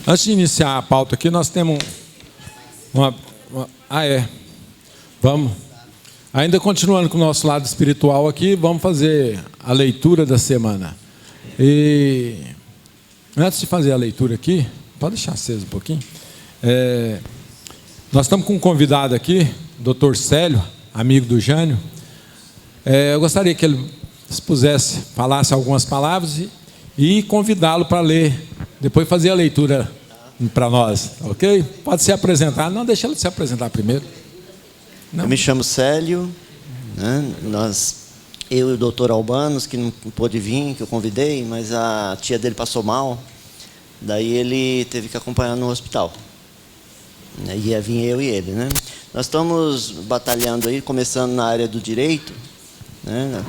Antes de iniciar a pauta aqui, nós temos vamos. Ainda continuando com o nosso lado espiritual aqui, vamos fazer a leitura da semana. E antes de fazer a leitura aqui, pode deixar aceso um pouquinho. Nós estamos com um convidado aqui, Dr. Célio, amigo do Jânio. Eu gostaria que ele falasse algumas palavras e convidá-lo para ler, depois fazer a leitura para nós, ok? Pode se apresentar. Não, deixa ele se apresentar primeiro. Não. Eu me chamo Célio, né? Eu e o doutor Albanos, que não pôde vir, que eu convidei, mas a tia dele passou mal, daí ele teve que acompanhar no hospital. Ia vir eu e ele, né? Nós estamos batalhando aí, começando na área do direito, né?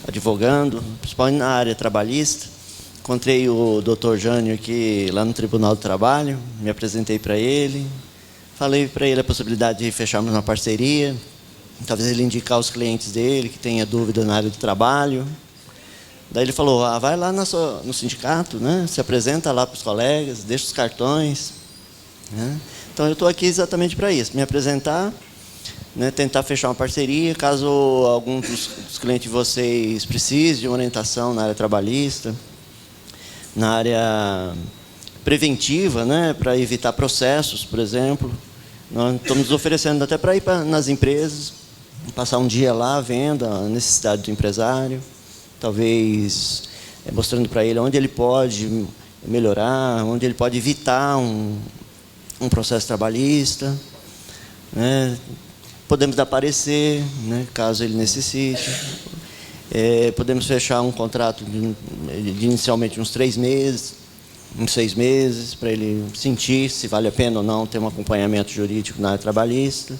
Advogando, principalmente na área trabalhista. Encontrei o doutor Jânio aqui lá no Tribunal do Trabalho, me apresentei para ele, falei para ele a possibilidade de fecharmos uma parceria, talvez ele indicar os clientes dele que tenha dúvida na área do trabalho. Daí ele falou, vai lá no sindicato, né? Se apresenta lá para os colegas, deixa os cartões, né? Então eu estou aqui exatamente para isso, me apresentar, né? Tentar fechar uma parceria, caso algum dos clientes de vocês precise de uma orientação na área trabalhista, na área preventiva, né? Para evitar processos, por exemplo. Nós estamos nos oferecendo até para ir nas empresas, passar um dia lá vendo a necessidade do empresário, talvez mostrando para ele onde ele pode melhorar, onde ele pode evitar um processo trabalhista, né? Podemos dar parecer, né? Caso ele necessite. Podemos fechar um contrato de inicialmente uns 3 meses, uns 6 meses, para ele sentir se vale a pena ou não ter um acompanhamento jurídico na área trabalhista.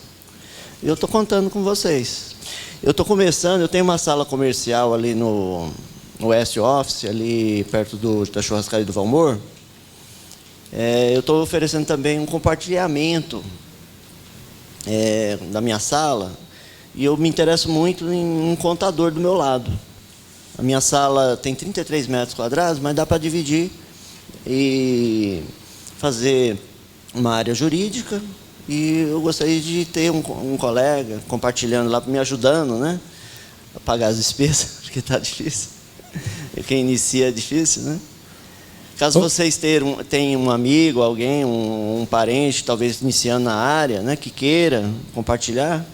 Eu estou contando com vocês. Eu estou começando, eu tenho uma sala comercial ali no West Office, ali perto da churrascaria do Valmor. Eu estou oferecendo também um compartilhamento da minha sala, e eu me interesso muito em um contador do meu lado. A minha sala tem 33 metros quadrados, mas dá para dividir e fazer uma área jurídica, e eu gostaria de ter um colega compartilhando lá, me ajudando, né, a pagar as despesas, porque está difícil. Quem inicia é difícil, né? Caso vocês tenham um amigo, alguém, um parente, talvez iniciando na área, né, que queira compartilhar,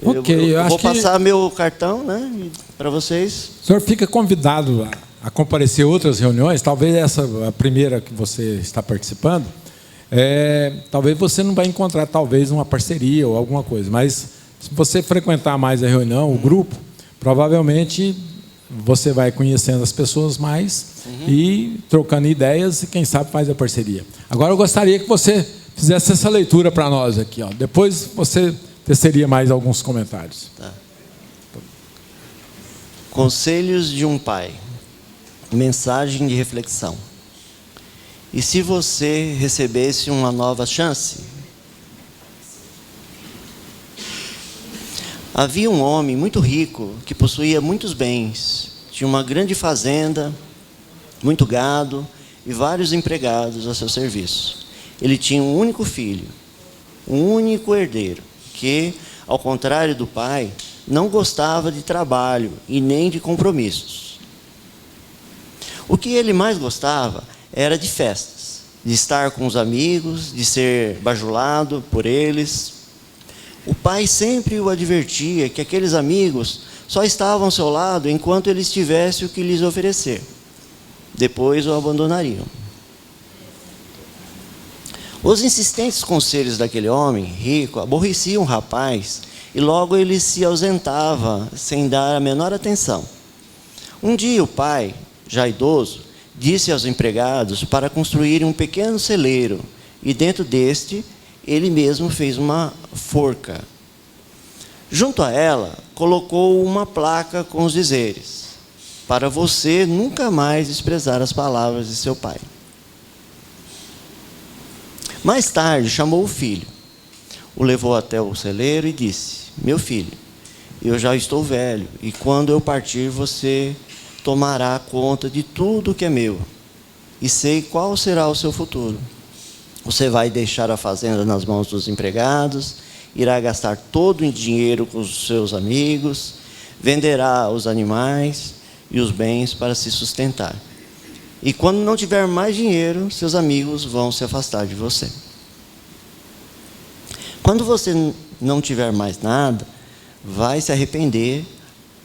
eu vou passar meu cartão, né, para vocês. O senhor fica convidado a comparecer a outras reuniões, talvez essa a primeira que você está participando, talvez você não vai encontrar talvez uma parceria ou alguma coisa, mas se você frequentar mais a reunião, o grupo, provavelmente você vai conhecendo as pessoas mais e trocando ideias e quem sabe faz a parceria. Agora eu gostaria que você fizesse essa leitura para nós aqui, ó. Depois você teceria mais alguns comentários. Tá. Conselhos de um pai. Mensagem de reflexão. E se você recebesse uma nova chance? Havia um homem muito rico que possuía muitos bens, tinha uma grande fazenda, muito gado e vários empregados a seu serviço. Ele tinha um único filho, um único herdeiro, que, ao contrário do pai, não gostava de trabalho e nem de compromissos. O que ele mais gostava era de festas, de estar com os amigos, de ser bajulado por eles. O pai sempre o advertia que aqueles amigos só estavam ao seu lado enquanto ele tivesse o que lhes oferecer. Depois o abandonariam. Os insistentes conselhos daquele homem rico aborreciam o rapaz e logo ele se ausentava sem dar a menor atenção. Um dia o pai, já idoso, disse aos empregados para construírem um pequeno celeiro e dentro deste ele mesmo fez uma forca. Junto a ela colocou uma placa com os dizeres: para você nunca mais desprezar as palavras de seu pai. Mais tarde chamou o filho, o levou até o celeiro e disse: meu filho, eu já estou velho e quando eu partir você tomará conta de tudo que é meu. e sei qual será o seu futuro. Você vai deixar a fazenda nas mãos dos empregados, irá gastar todo o dinheiro com os seus amigos, venderá os animais e os bens para se sustentar. E quando não tiver mais dinheiro, seus amigos vão se afastar de você. Quando você não tiver mais nada, vai se arrepender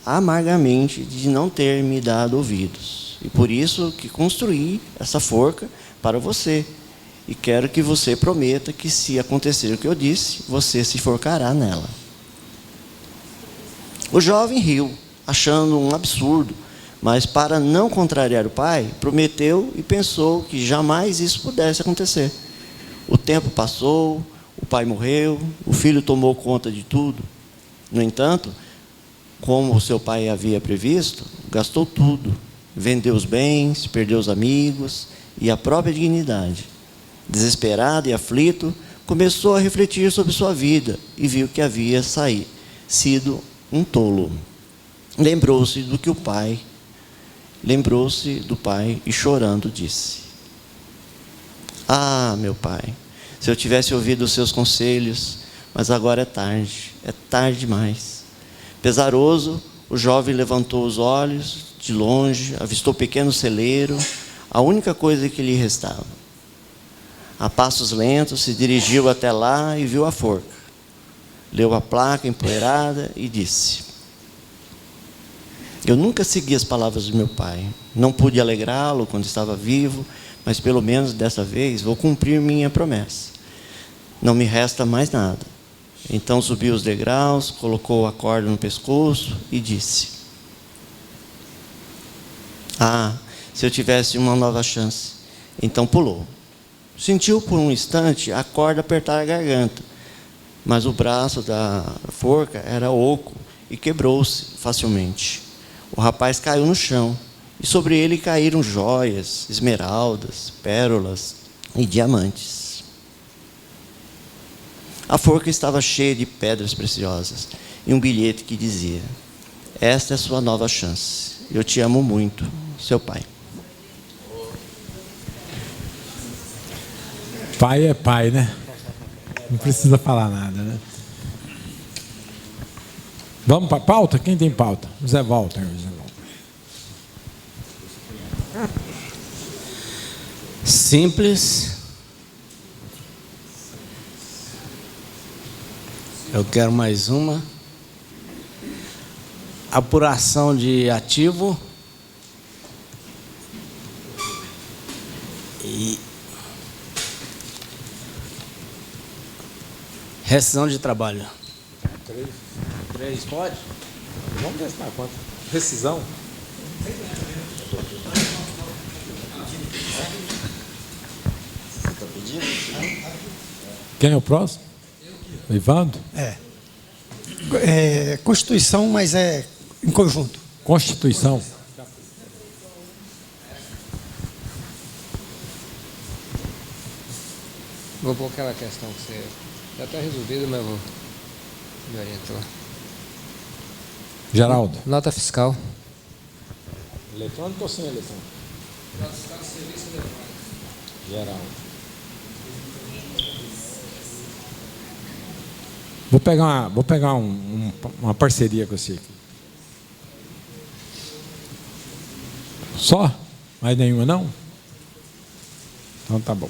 amargamente de não ter me dado ouvidos. E por isso que construí essa forca para você. E quero que você prometa que, se acontecer o que eu disse, você se enforcará nela. O jovem riu, achando um absurdo, mas para não contrariar o pai, prometeu e pensou que jamais isso pudesse acontecer. O tempo passou, o pai morreu, o filho tomou conta de tudo. No entanto, como o seu pai havia previsto, gastou tudo, vendeu os bens, perdeu os amigos e a própria dignidade. Desesperado e aflito, começou a refletir sobre sua vida e viu que havia sido um tolo. Lembrou-se do pai e, chorando, disse: Ah, meu pai, se eu tivesse ouvido os seus conselhos, mas agora é tarde demais. Pesaroso, o jovem levantou os olhos de longe, avistou o pequeno celeiro, a única coisa que lhe restava. A passos lentos se dirigiu até lá e viu a forca. Leu a placa empoeirada e disse: Eu nunca segui as palavras do meu pai. Não pude alegrá-lo quando estava vivo, mas pelo menos dessa vez vou cumprir minha promessa. Não me resta mais nada. Então subiu os degraus, colocou a corda no pescoço e disse: Ah, se eu tivesse uma nova chance. Então pulou. Sentiu por um instante a corda apertar a garganta, mas o braço da forca era oco e quebrou-se facilmente. O rapaz caiu no chão e sobre ele caíram joias, esmeraldas, pérolas e diamantes. A forca estava cheia de pedras preciosas e um bilhete que dizia: Esta é a sua nova chance. Eu te amo muito, seu pai. Pai é pai, né? Não precisa falar nada, né? Vamos para a pauta? Quem tem pauta? Zé Walter. Simples. Eu quero mais uma. Apuração de ativo. E rescisão de trabalho. 3 pode? Vamos testar quanto? Rescisão? Quem é o próximo? Ivandro? É Constituição, mas é em conjunto. Constituição. Vou pôr aquela questão que você já está resolvida, mas vou me orientar. Geraldo. Nota fiscal. Eletrônico ou sem eletrônico? Nota fiscal de serviço eletrônico. Geraldo. Vou pegar uma parceria com você aqui. Só? Mais nenhuma não? Então tá bom.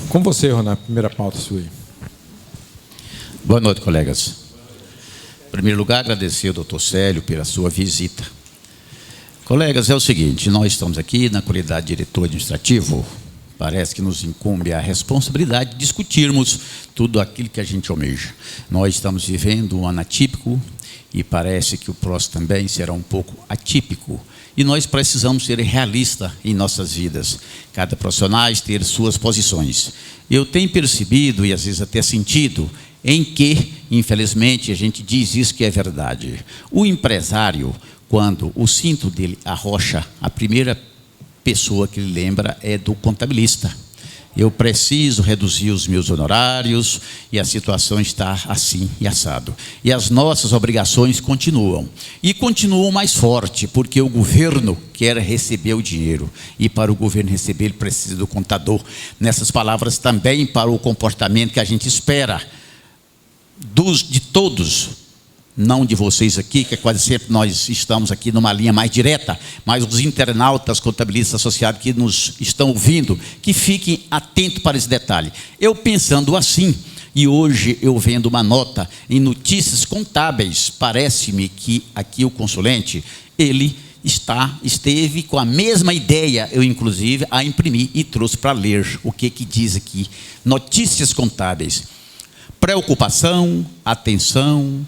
Com você, Ronaldo, primeira pauta sua aí. Boa noite, colegas. Em primeiro lugar, agradecer ao doutor Célio pela sua visita. Colegas, é o seguinte, nós estamos aqui na qualidade de diretor administrativo, parece que nos incumbe a responsabilidade de discutirmos tudo aquilo que a gente almeja. Nós estamos vivendo um ano atípico e parece que o próximo também será um pouco atípico. E nós precisamos ser realistas em nossas vidas. Cada profissional ter suas posições. Eu tenho percebido e às vezes até sentido em que, infelizmente, a gente diz isso que é verdade. O empresário, quando o cinto dele arrocha a primeira pessoa que ele lembra é do contabilista. Eu preciso reduzir os meus honorários e a situação está assim e assado. E as nossas obrigações continuam. E continuam mais forte, porque o governo quer receber o dinheiro. E para o governo receber, ele precisa do contador. Nessas palavras também para o comportamento que a gente espera de todos, não de vocês aqui, que quase sempre nós estamos aqui numa linha mais direta, mas os internautas, contabilistas associados que nos estão ouvindo, que fiquem atentos para esse detalhe. Eu pensando assim, e hoje eu vendo uma nota em Notícias Contábeis, parece-me que aqui o consulente, ele esteve com a mesma ideia, eu inclusive a imprimi e trouxe para ler o que diz aqui. Notícias Contábeis. Preocupação, atenção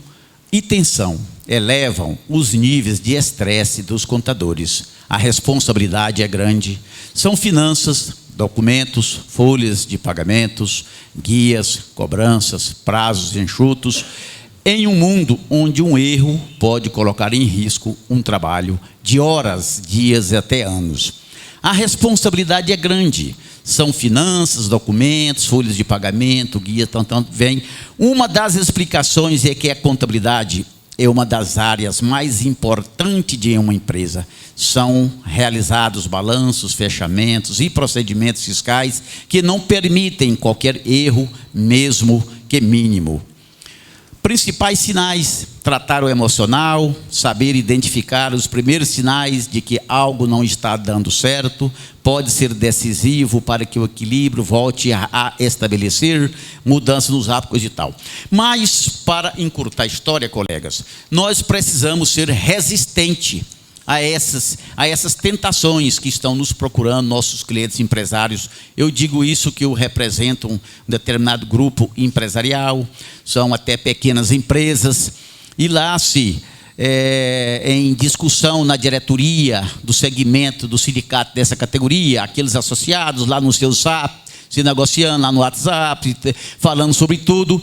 e tensão elevam os níveis de estresse dos contadores. A responsabilidade é grande. São finanças, documentos, folhas de pagamentos, guias, cobranças, prazos enxutos, em um mundo onde um erro pode colocar em risco um trabalho de horas, dias e até anos. A responsabilidade é grande. São finanças, documentos, folhas de pagamento, guia, tanto vem. Uma das explicações é que a contabilidade é uma das áreas mais importantes de uma empresa. São realizados balanços, fechamentos e procedimentos fiscais que não permitem qualquer erro, mesmo que mínimo. Principais sinais: tratar o emocional, saber identificar os primeiros sinais de que algo não está dando certo, pode ser decisivo para que o equilíbrio volte a estabelecer, mudança nos hábitos e tal. Mas, para encurtar a história, colegas, nós precisamos ser resistentes a essas tentações que estão nos procurando, nossos clientes empresários. Eu digo isso que eu represento um determinado grupo empresarial, são até pequenas empresas, e lá em discussão na diretoria do segmento do sindicato dessa categoria, aqueles associados lá no seu SAP, se negociando lá no WhatsApp, falando sobre tudo,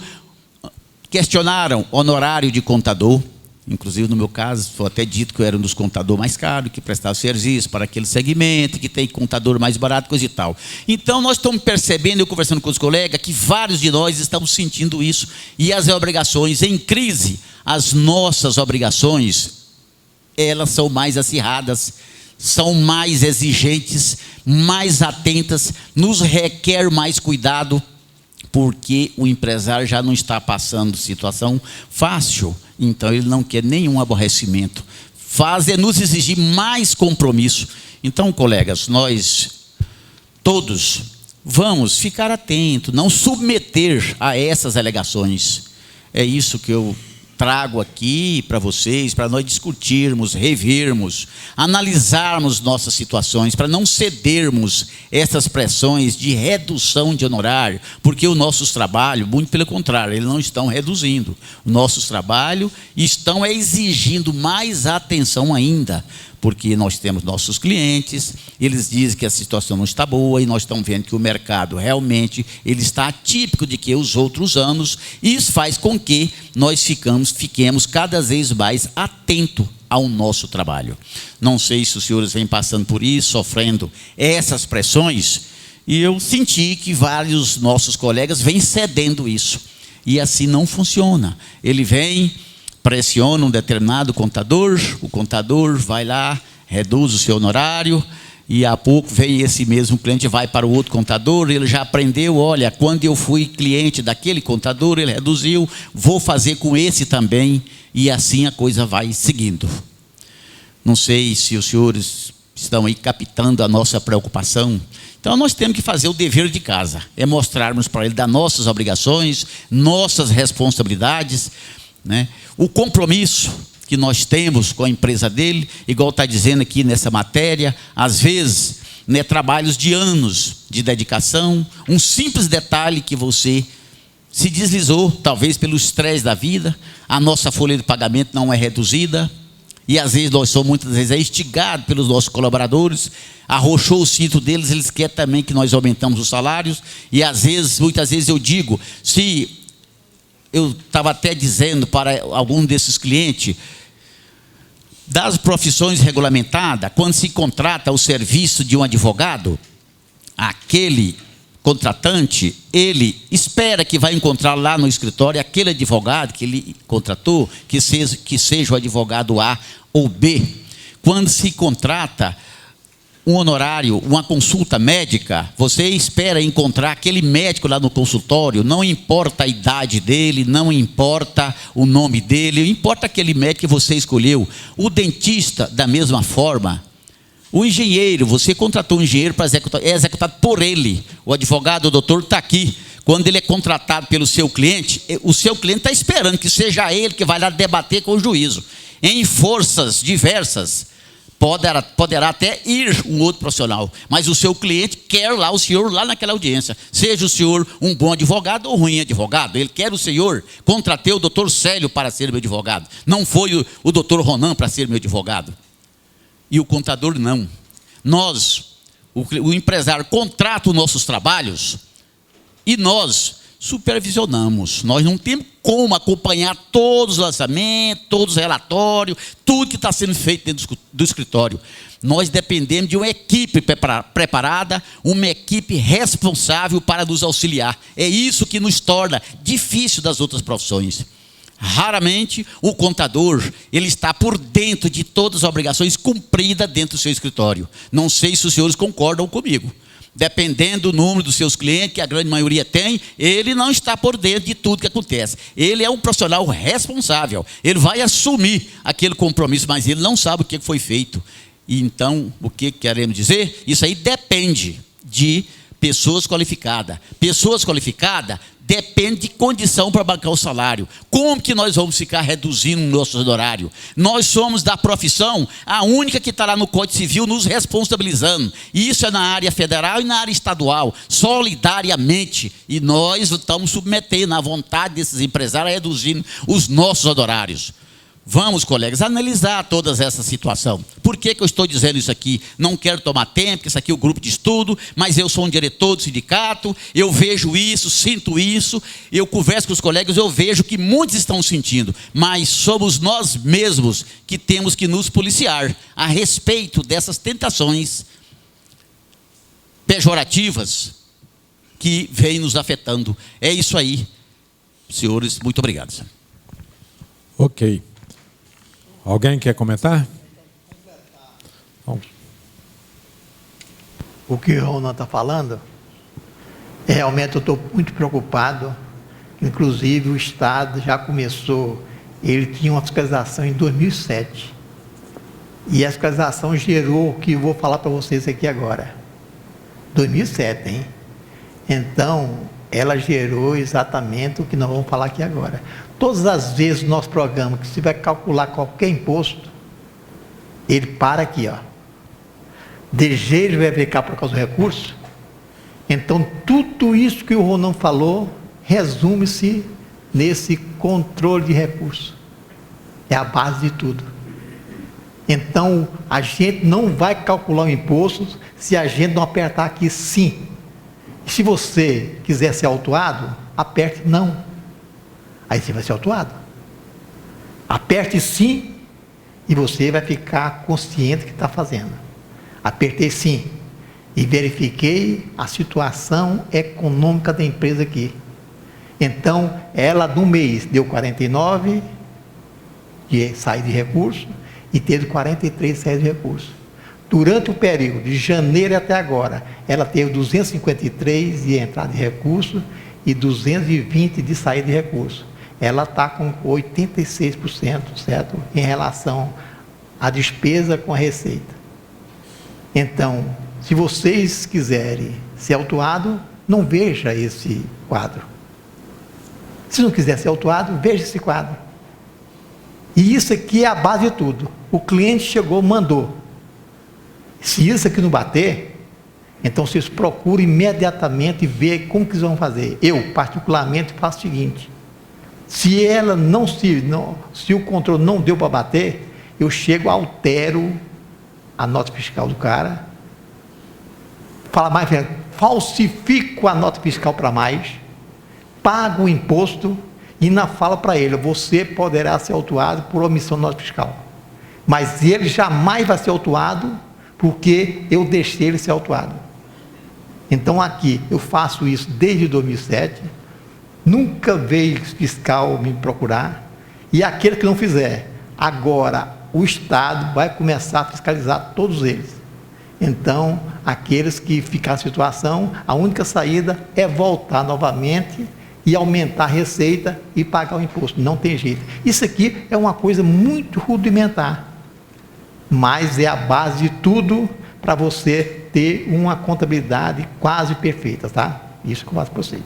questionaram honorário de contador. Inclusive, no meu caso, foi até dito que eu era um dos contadores mais caros, que prestava serviço para aquele segmento, que tem contador mais barato, coisa e tal. Então, nós estamos percebendo, eu conversando com os colegas, que vários de nós estamos sentindo isso. E as obrigações em crise, as nossas obrigações, elas são mais acirradas, são mais exigentes, mais atentas, nos requer mais cuidado, porque o empresário já não está passando situação fácil, então ele não quer nenhum aborrecimento. Faz é nos exigir mais compromisso. Então, colegas, nós todos vamos ficar atentos, não submeter a essas alegações. É isso que eu trago aqui para vocês, para nós discutirmos, revermos, analisarmos nossas situações, para não cedermos essas pressões de redução de honorário, porque os nossos trabalhos, muito pelo contrário, eles não estão reduzindo. Os nossos trabalhos estão exigindo mais atenção ainda, porque nós temos nossos clientes, eles dizem que a situação não está boa e nós estamos vendo que o mercado realmente ele está atípico de que os outros anos, e isso faz com que nós fiquemos cada vez mais atentos ao nosso trabalho. Não sei se os senhores vêm passando por isso, sofrendo essas pressões, e eu senti que vários nossos colegas vêm cedendo isso, e assim não funciona. Ele vem, pressiona um determinado contador, o contador vai lá, reduz o seu honorário, e a pouco vem esse mesmo cliente, vai para o outro contador, ele já aprendeu, olha, quando eu fui cliente daquele contador, ele reduziu, vou fazer com esse também, e assim a coisa vai seguindo. Não sei se os senhores estão aí captando a nossa preocupação. Então nós temos que fazer o dever de casa, é mostrarmos para ele das nossas obrigações, nossas responsabilidades, né? O compromisso que nós temos com a empresa dele, igual está dizendo aqui nessa matéria, às vezes, né, trabalhos de anos de dedicação, um simples detalhe que você se deslizou, talvez pelo estresse da vida, a nossa folha de pagamento não é reduzida, e às vezes nós somos muitas vezes instigados pelos nossos colaboradores, arrochou o cinto deles, eles querem também que nós aumentamos os salários, e às vezes, muitas vezes eu digo, se eu estava até dizendo para algum desses clientes, das profissões regulamentadas, quando se contrata o serviço de um advogado, aquele contratante, ele espera que vai encontrar lá no escritório aquele advogado que ele contratou, que seja o advogado A ou B. Quando se contrata um honorário, uma consulta médica, você espera encontrar aquele médico lá no consultório, não importa a idade dele, não importa o nome dele, importa aquele médico que você escolheu. O dentista, da mesma forma. O engenheiro, você contratou um engenheiro para executar, é executado por ele. O advogado, o doutor, está aqui. Quando ele é contratado pelo seu cliente, o seu cliente está esperando que seja ele que vai lá debater com o juízo. Em forças diversas, poderá até ir um outro profissional, mas o seu cliente quer lá o senhor lá naquela audiência. Seja o senhor um bom advogado ou ruim advogado, ele quer o senhor. Contratei o doutor Célio para ser meu advogado. Não foi o doutor Ronan para ser meu advogado. E o contador não. Nós, o empresário, contrata os nossos trabalhos e nós supervisionamos. Nós não temos como acompanhar todos os lançamentos, todos os relatórios, tudo que está sendo feito dentro do escritório. Nós dependemos de uma equipe preparada, uma equipe responsável para nos auxiliar. É isso que nos torna difícil das outras profissões. Raramente o contador, ele está por dentro de todas as obrigações cumpridas dentro do seu escritório. Não sei se os senhores concordam comigo. Dependendo do número dos seus clientes, que a grande maioria tem, ele não está por dentro de tudo que acontece. Ele é um profissional responsável. Ele vai assumir aquele compromisso, mas ele não sabe o que foi feito. E então, o que queremos dizer? Isso aí depende de pessoas qualificadas. Pessoas qualificadas depende de condição para bancar o salário. Como que nós vamos ficar reduzindo o nosso honorário? Nós somos da profissão a única que está lá no Código Civil nos responsabilizando. E isso é na área federal e na área estadual, solidariamente. E nós estamos submetendo à vontade desses empresários a reduzindo os nossos honorários. Vamos, colegas, analisar toda essa situação. Por que eu estou dizendo isso aqui? Não quero tomar tempo, porque isso aqui é o grupo de estudo, mas eu sou um diretor do sindicato, eu vejo isso, sinto isso, eu converso com os colegas, eu vejo que muitos estão sentindo, mas somos nós mesmos que temos que nos policiar a respeito dessas tentações pejorativas que vêm nos afetando. É isso aí, senhores, muito obrigado. Ok. Alguém quer comentar? Bom. O que o Ronan está falando, realmente eu estou muito preocupado. Inclusive o Estado já começou, ele tinha uma fiscalização em 2007. E a fiscalização gerou o que eu vou falar para vocês aqui agora. 2007, hein? Então, ela gerou exatamente o que nós vamos falar aqui agora. Todas as vezes no nosso programa, que você vai calcular qualquer imposto, ele para aqui, ó. DG ele vai verificar por causa do recurso. Então, tudo isso que o Ronan falou, resume-se nesse controle de recurso. É a base de tudo. Então, a gente não vai calcular o imposto se a gente não apertar aqui sim. Se você quiser ser autuado, aperte não. Aí você vai ser autuado. Aperte sim e você vai ficar consciente do que está fazendo. Apertei sim e verifiquei a situação econômica da empresa aqui. Então, ela no mês deu 49 de saída de recurso e teve 43 de saída de recurso. Durante o período de janeiro até agora, ela teve 253 de entrada de recurso e 220 de saída de recurso. Ela está com 86%, certo? Em relação à despesa com a receita. Então, se vocês quiserem ser autuado, não veja esse quadro. Se não quiser ser autuado, veja esse quadro. E isso aqui é a base de tudo. O cliente chegou, mandou. Se isso aqui não bater, então vocês procuram imediatamente ver como que eles vão fazer. Eu, particularmente, faço o seguinte. Se o controle não deu para bater, eu chego, altero a nota fiscal do cara, fala mais, falsifico a nota fiscal para mais, pago o imposto e ainda falo para ele, você poderá ser autuado por omissão de nota fiscal. Mas ele jamais vai ser autuado porque eu deixei ele ser autuado. Então aqui, eu faço isso desde 2007, nunca veio fiscal me procurar, e aquele que não fizer, agora o Estado vai começar a fiscalizar todos eles. Então, aqueles que ficar na situação, a única saída é voltar novamente e aumentar a receita e pagar o imposto. Não tem jeito. Isso aqui é uma coisa muito rudimentar, mas é a base de tudo para você ter uma contabilidade quase perfeita, tá? Isso que eu faço para vocês.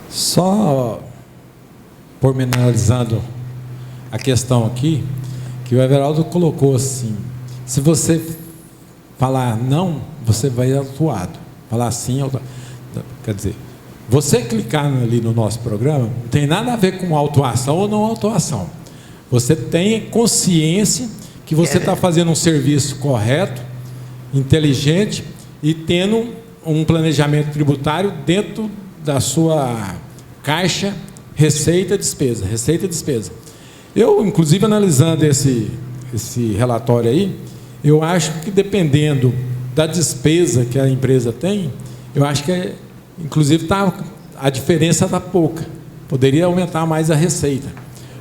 Só pormenorizando a questão aqui, que o Everaldo colocou assim: se você falar não, você vai ser autuado. Falar sim, quer dizer, você clicar ali no nosso programa, não tem nada a ver com autuação ou não autuação. Você tem consciência que você está fazendo um serviço correto, inteligente e tendo um planejamento tributário dentro da sua caixa, receita e despesa. Receita e despesa. Eu, inclusive, analisando esse relatório aí, eu acho que dependendo da despesa que a empresa tem, eu acho que, inclusive, a diferença está pouca. Poderia aumentar mais a receita.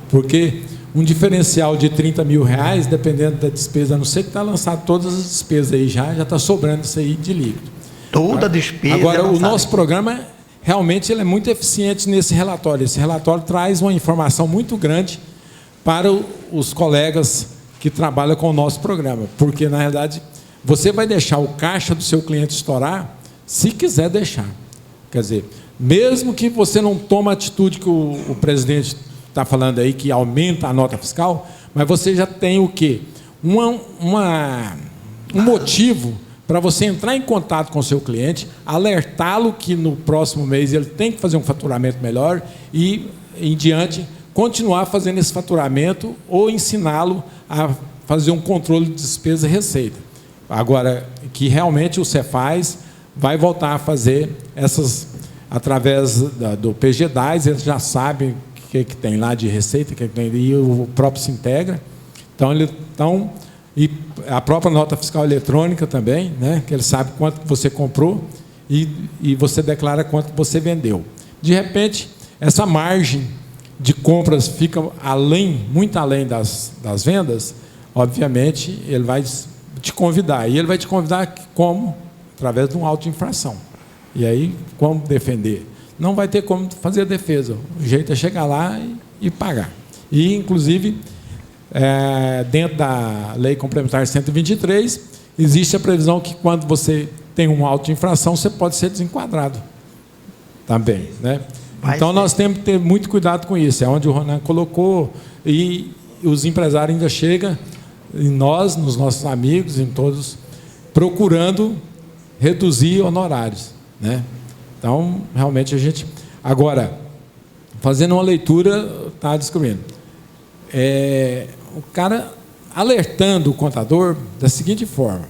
Porque um diferencial de R$30 mil, dependendo da despesa, a não ser que está lançado todas as despesas aí já está sobrando isso aí de líquido. Toda despesa. Agora, o nosso programa, realmente, ele é muito eficiente nesse relatório. Esse relatório traz uma informação muito grande para os colegas que trabalham com o nosso programa, porque, na realidade, você vai deixar o caixa do seu cliente estourar, se quiser deixar. Quer dizer, mesmo que você não tome a atitude que o presidente está falando aí, que aumenta a nota fiscal, mas você já tem o quê? Um motivo para você entrar em contato com o seu cliente, alertá-lo que no próximo mês ele tem que fazer um faturamento melhor e, em diante, continuar fazendo esse faturamento ou ensiná-lo a fazer um controle de despesa e receita. Agora, que realmente o Cefaz vai voltar a fazer essas, através do PG10, eles já sabem o que tem lá de receita, e o próprio se integra. Então, e a própria nota fiscal eletrônica também, né, que ele sabe quanto você comprou e você declara quanto você vendeu. De repente, essa margem de compras fica muito além das vendas, obviamente, ele vai te convidar. E ele vai te convidar como? Através de uma auto-infração. E aí, como defender? Não vai ter como fazer a defesa. O jeito é chegar lá e pagar. E, inclusive, dentro da Lei Complementar 123, existe a previsão que, quando você tem uma auto-infração, você pode ser desenquadrado também, né? Então, nós temos que ter muito cuidado com isso. É onde o Ronan colocou, e os empresários ainda chegam, em nós, nos nossos amigos, em todos, procurando reduzir honorários, né? Então, realmente, a gente... Agora, fazendo uma leitura, está descobrindo. O cara alertando o contador da seguinte forma: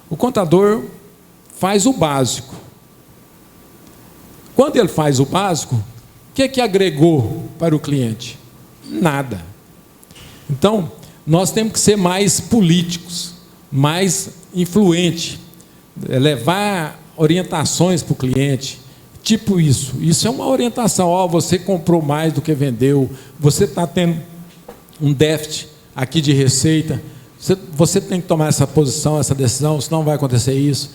o contador faz o básico. Quando ele faz o básico, o que agregou para o cliente? Nada. Então, nós temos que ser mais políticos, mais influentes, levar orientações para o cliente, tipo isso. Isso é uma orientação. Você comprou mais do que vendeu, você está tendo um déficit aqui de receita, você tem que tomar essa posição, essa decisão, senão vai acontecer isso.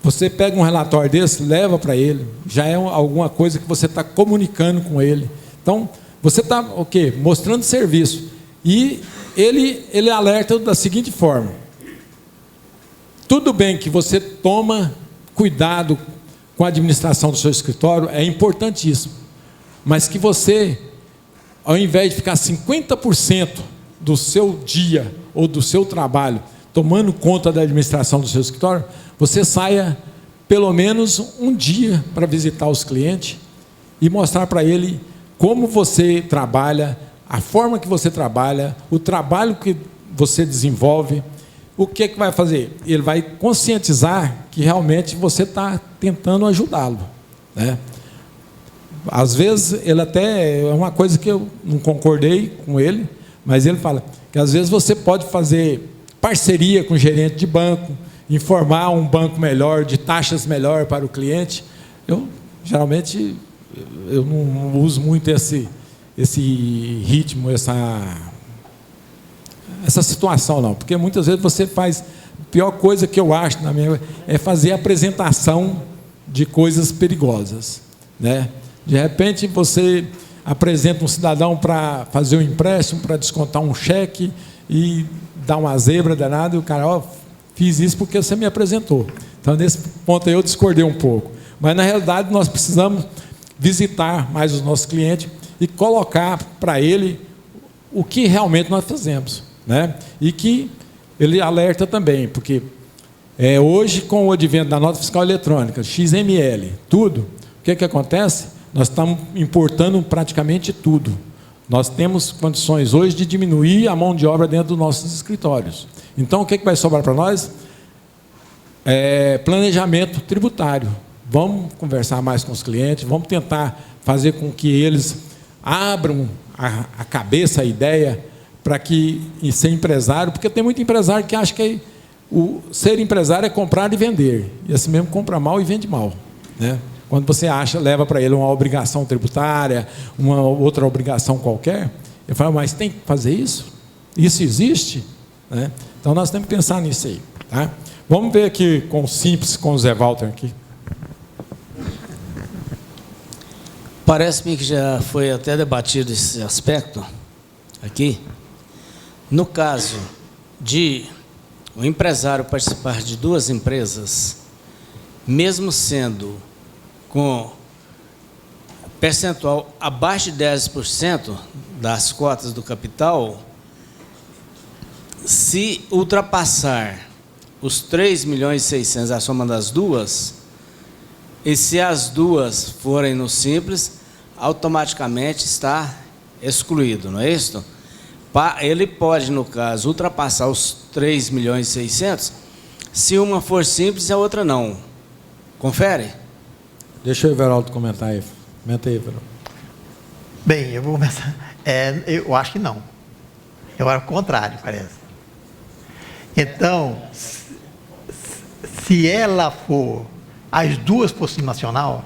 Você pega um relatório desse, leva para ele, já é alguma coisa que você está comunicando com ele. Então, você está o quê? Mostrando serviço. E ele alerta da seguinte forma: tudo bem que você toma cuidado com a administração do seu escritório, é importantíssimo, mas que você, ao invés de ficar 50% do seu dia ou do seu trabalho tomando conta da administração do seu escritório, você saia pelo menos um dia para visitar os clientes e mostrar para ele como você trabalha, a forma que você trabalha, o trabalho que você desenvolve. O que vai fazer? Ele vai conscientizar que realmente você está tentando ajudá-lo, né? Às vezes, ele até... É uma coisa que eu não concordei com ele, Mas ele fala que às vezes você pode fazer parceria com o gerente de banco, informar um banco melhor, de taxas melhor para o cliente. Eu, geralmente, eu não uso muito esse ritmo, essa situação, não. Porque muitas vezes você faz... A pior coisa que eu acho é fazer apresentação de coisas perigosas, né? De repente, você apresenta um cidadão para fazer um empréstimo, para descontar um cheque e dá uma zebra danada, e o cara, ó, fiz isso porque você me apresentou. Então, nesse ponto aí eu discordei um pouco. Mas, na realidade, nós precisamos visitar mais os nossos clientes e colocar para ele o que realmente nós fazemos, né? E que ele alerta também, porque hoje, com o advento da nota fiscal eletrônica, XML, tudo, o que acontece? Nós estamos importando praticamente tudo. Nós temos condições hoje de diminuir a mão de obra dentro dos nossos escritórios. Então, o que vai sobrar para nós? Planejamento tributário. Vamos conversar mais com os clientes, vamos tentar fazer com que eles abram a cabeça, a ideia, para que ser empresário, porque tem muito empresário que acha que ser empresário é comprar e vender. E assim mesmo compra mal e vende mal, né? Quando você leva para ele uma obrigação tributária, uma outra obrigação qualquer, ele fala, mas tem que fazer isso? Isso existe? Né? Então, nós temos que pensar nisso aí. Tá? Vamos ver aqui com o Simples, com o Zé Walter aqui. Parece-me que já foi até debatido esse aspecto aqui. No caso de o empresário participar de duas empresas, mesmo sendo com percentual abaixo de 10% das cotas do capital, se ultrapassar os 3.600.000 a soma das duas, e se as duas forem no Simples, automaticamente está excluído, não é isso? Ele pode, no caso, ultrapassar os 3.600.000, se uma for Simples e a outra não. Confere? Deixa o Everaldo comentar aí. Comenta aí, Everaldo. Bem, eu vou começar. Eu acho que não. Eu acho o contrário, parece. Então, se ela for as duas por si nacional,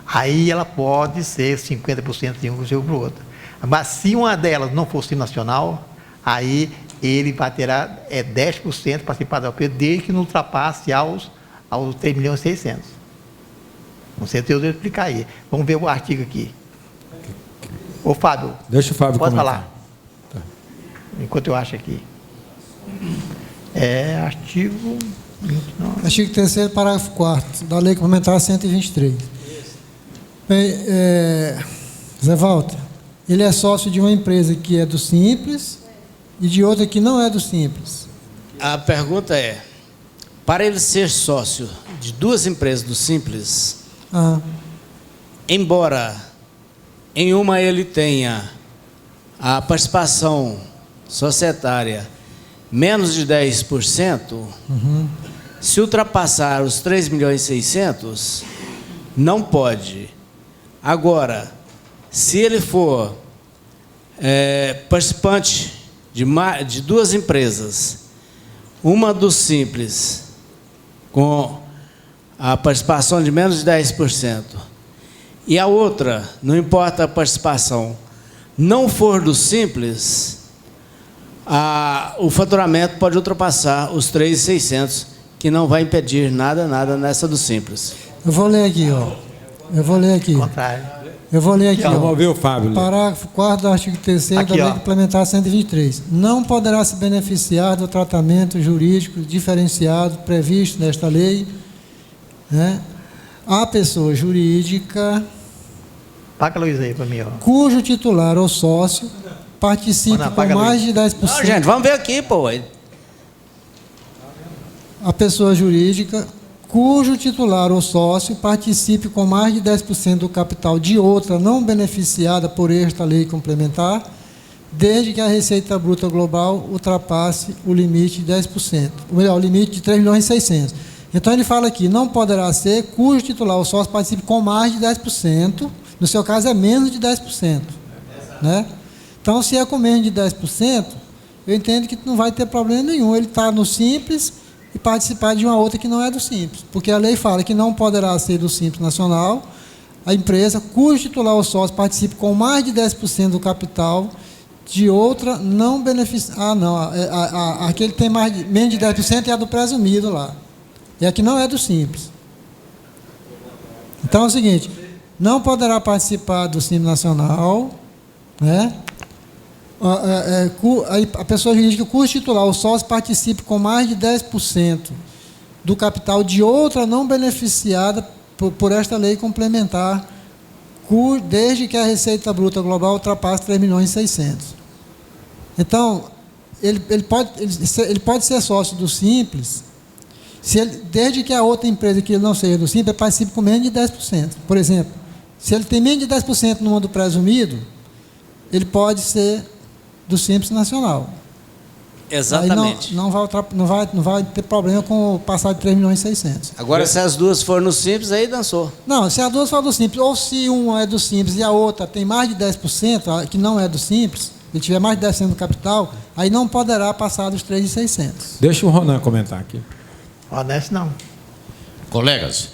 aí ela pode ser 50% de um e para o outro. Mas se uma delas não for nacional, aí ele vai ter 10% participar da OP, desde que não ultrapasse aos 3.600.000. Não sei se eu devo explicar aí. Vamos ver o artigo aqui. Ô, Fábio. Deixa o Fábio pode comentar. falar. Tá. Enquanto eu acho aqui. Artigo 29. Artigo 3º, parágrafo 4º, da Lei Complementar 123. Bem, Zé Walter, ele é sócio de uma empresa que é do Simples e de outra que não é do Simples. A pergunta é, para ele ser sócio de duas empresas do Simples, embora em uma ele tenha a participação societária menos de 10%, se ultrapassar os 3.600.000, não pode. Agora, se ele for participante de duas empresas, uma do Simples, com a participação de menos de 10%, e a outra, não importa a participação, não for do Simples, o faturamento pode ultrapassar os 3.600, que não vai impedir nada nessa do Simples. Eu vou ler aqui, ó. Eu vou ler aqui. Vamos ver o Fábio. Parágrafo 4º do artigo 3º da Lei Complementar 123. Não poderá se beneficiar do tratamento jurídico diferenciado previsto nesta lei, né, a pessoa jurídica paga a luz aí para mim, ó, cujo titular ou sócio participe com mais de 10%. Não, gente, vamos ver aqui, pô. A pessoa jurídica cujo titular ou sócio participe com mais de 10% do capital de outra não beneficiada por esta lei complementar, desde que a receita bruta global ultrapasse o limite de 10%, ou melhor, o limite de 3.600.000. Então, ele fala aqui, não poderá ser cujo titular ou sócio participe com mais de 10%, no seu caso é menos de 10%. Né? Então, se é com menos de 10%, eu entendo que não vai ter problema nenhum. Ele está no Simples e participar de uma outra que não é do Simples. Porque a lei fala que não poderá ser do Simples Nacional a empresa cujo titular ou sócio participe com mais de 10% do capital de outra não beneficiada. Ah, não. Aquele tem menos de 10% é a do presumido lá. E aqui não é do Simples. Então é o seguinte, não poderá participar do Simples Nacional, né? A pessoa jurídica cujo titular ou sócio participe com mais de 10% do capital de outra não beneficiada por esta lei complementar, desde que a receita bruta global ultrapasse 3.600.000. Então, ele pode ser sócio do Simples, desde que a outra empresa que ele não seja do Simples participe com menos de 10%. Por exemplo, se ele tem menos de 10% numa do presumido, ele pode ser do Simples Nacional. Exatamente. Aí não vai ter problema com passar de 3.600.000. Agora, se as duas forem no Simples, aí dançou. Não, se as duas forem do Simples, ou se uma é do Simples e a outra tem mais de 10%, que não é do Simples, se tiver mais de 10% do capital, aí não poderá passar dos 3.600.000. Deixa o Ronan comentar aqui. Honesto não. Colegas,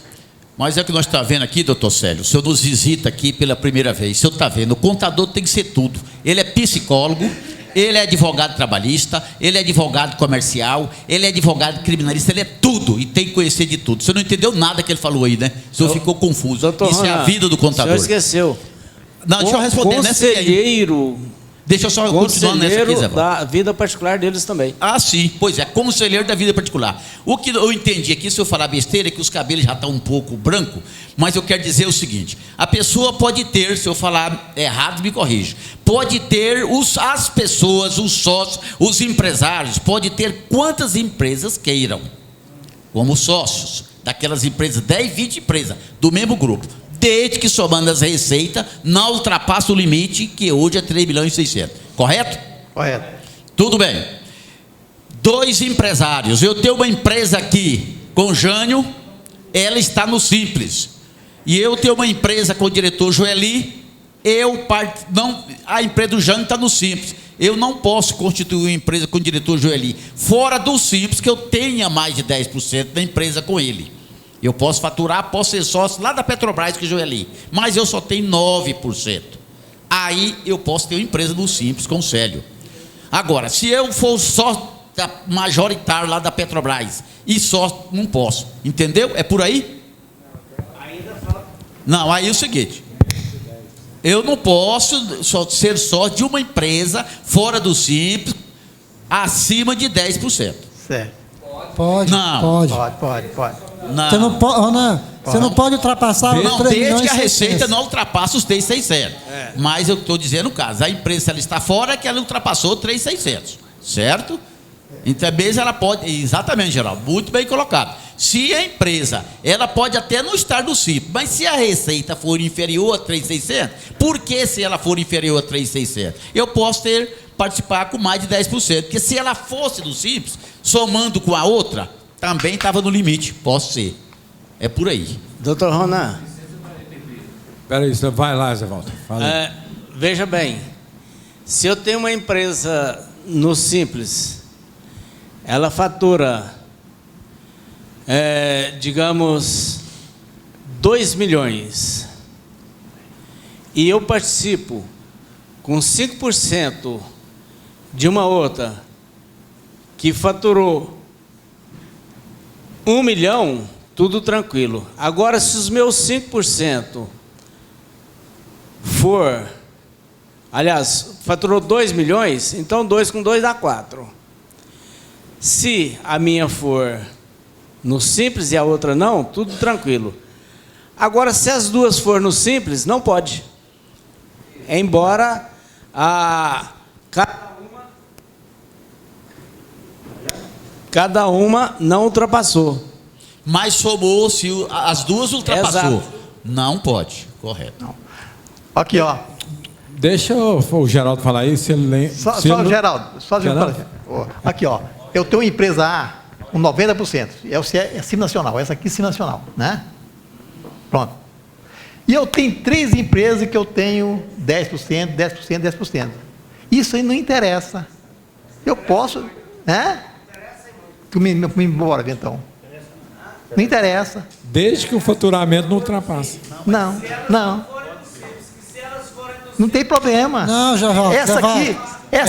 mas é o que nós estamos vendo aqui, doutor Célio, o senhor nos visita aqui pela primeira vez, o senhor está vendo, o contador tem que ser tudo. Ele é psicólogo, ele é advogado trabalhista, ele é advogado comercial, ele é advogado criminalista, ele é tudo e tem que conhecer de tudo. O senhor não entendeu nada que ele falou aí, né? O senhor ficou confuso. Doutor Isso é a vida do contador. O senhor esqueceu. Não, deixa eu responder nessa aí. Conselheiro. Deixa eu só continuar nessa aqui, Zé Valdo. Da vida particular deles também. Ah, sim, pois é, conselheiro da vida particular. O que eu entendi aqui, se eu falar besteira, é que os cabelos já estão um pouco branco, mas eu quero dizer o seguinte: a pessoa pode ter, se eu falar errado, me corrija, pode ter as pessoas, os sócios, os empresários, pode ter quantas empresas queiram, como sócios, daquelas empresas, 10, 20 empresas, do mesmo grupo, desde que somando as receitas não ultrapassa o limite, que hoje é 3.600.000. Correto? Correto. Tudo bem. 2 empresários. Eu tenho uma empresa aqui com Jânio, ela está no Simples. E eu tenho uma empresa com o diretor Joeli, a empresa do Jânio está no Simples. Eu não posso constituir uma empresa com o diretor Joeli fora do Simples, que eu tenha mais de 10% da empresa com ele. Eu posso faturar, posso ser sócio lá da Petrobras, que eu ali, mas eu só tenho 9%. Aí eu posso ter uma empresa no Simples com o Célio. Agora, se eu for só majoritário lá da Petrobras e só, não posso. Entendeu? É por aí? Não, aí é o seguinte. Eu não posso ser sócio de uma empresa fora do Simples acima de 10%. Certo. Pode, não. Pode. Não. Você não pode, Ronan, você não pode ultrapassar os 3 desde que a 3.600.000. receita não ultrapasse os 3.600. Mas eu estou dizendo o caso, a empresa, se ela está fora, é que ela ultrapassou 3.600, certo? Então, mesmo ela pode, exatamente, Geraldo, muito bem colocado. Se a empresa, ela pode até não estar no Simples, mas se a receita for inferior a 3.600, por que se ela for inferior a 3.600? Eu posso participar com mais de 10%, porque se ela fosse do Simples, somando com a outra, também estava no limite, posso ser. É por aí. Doutor Ronan. Espera aí, vai lá, Zé Walter. Veja bem, se eu tenho uma empresa no Simples, ela fatura, digamos, 2 milhões, e eu participo com 5% de uma outra que faturou 1 milhão, tudo tranquilo. Agora, se os meus 5% for, aliás, faturou 2 milhões, então 2 com 2 dá 4. Se a minha for no Simples e a outra não, tudo tranquilo. Agora, se as duas for no Simples, não pode. Embora cada uma não ultrapassou. Mas somou, se as duas ultrapassou. Exato. Não pode, correto. Não. Aqui, ó. Deixa o Geraldo falar aí, se ele lembra. Só Geraldo. Aqui, ó. Eu tenho uma empresa A com 90%. É Simples Nacional. Essa aqui é Simples Nacional, né? Pronto. E eu tenho 3 empresas que eu tenho 10%. Isso aí não interessa. Eu posso, né? Tu me embora, então. Não interessa. Desde que o faturamento não ultrapasse. Não. Não tem problema. Não, Geraldo. Essa aqui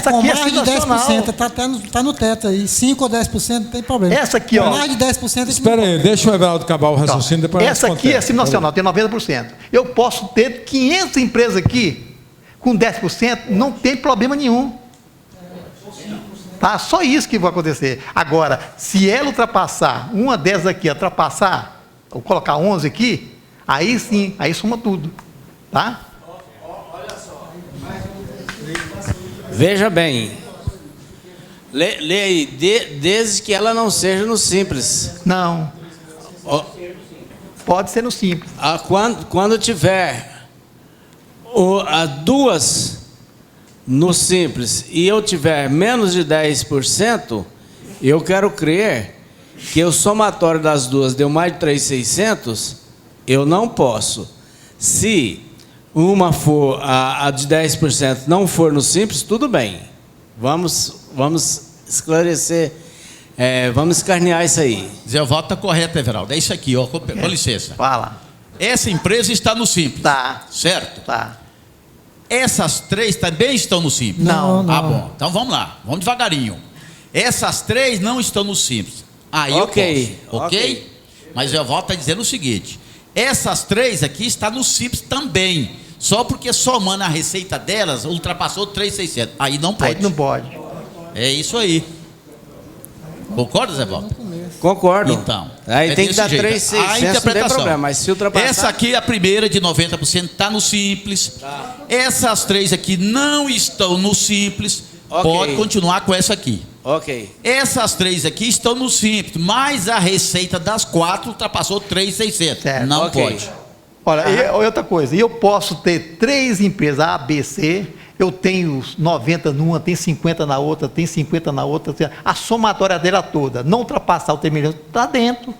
com é mais de 10%, tá no teto aí. 5 ou 10% não tem problema. Essa aqui, ó. Com mais de 10%. Espera aí, deixa o Everaldo acabar o raciocínio, depois essa aqui é nacional, tem 90%. Eu posso ter 500 empresas aqui com 10%, não tem problema nenhum. Tá? Só isso que vai acontecer. Agora, se ela ultrapassar, uma dessas aqui ultrapassar, ou colocar 11 aqui, aí sim, aí soma tudo. Tá? Veja bem. Lê aí, desde que ela não seja no simples. Não. Pode ser no simples. Quando tiver as duas no simples e eu tiver menos de 10%, eu quero crer que o somatório das duas deu mais de 3.600, eu não posso. Se uma for a de 10% não for no simples, tudo bem. Vamos esclarecer, vamos escanear isso aí. Zé, o voto está correto, Everaldo. É isso aqui, ó, com licença. Fala. Essa empresa está no simples. Tá. Certo? Tá. Essas três também estão no simples? Não. Ah, bom. Então vamos lá, vamos devagarinho. Essas três não estão no simples. Aí Ok. eu posso. Ok? Mas o voto está dizendo o seguinte: essas três aqui estão no simples também. Só porque somando a receita delas ultrapassou 3.600. Aí não pode. Aí não pode. É isso aí. Concorda, Zé Walter? Concordo. Então. Aí tem que desse dar jeito. 3.600, não tem problema. Mas se ultrapassar... Essa aqui, a primeira de 90%, está no simples. Tá. Essas três aqui não estão no simples. Ok. Pode continuar com essa aqui. Ok. Essas três aqui estão no simples, mas a receita das quatro ultrapassou 3.600. Certo. Não Ok. pode. Olha, e outra coisa, eu posso ter 3 empresas A, B, C, eu tenho 90 numa, tenho 50 na outra, tenho 50 na outra, a somatória dela toda, não ultrapassar o 3 milhões, está dentro.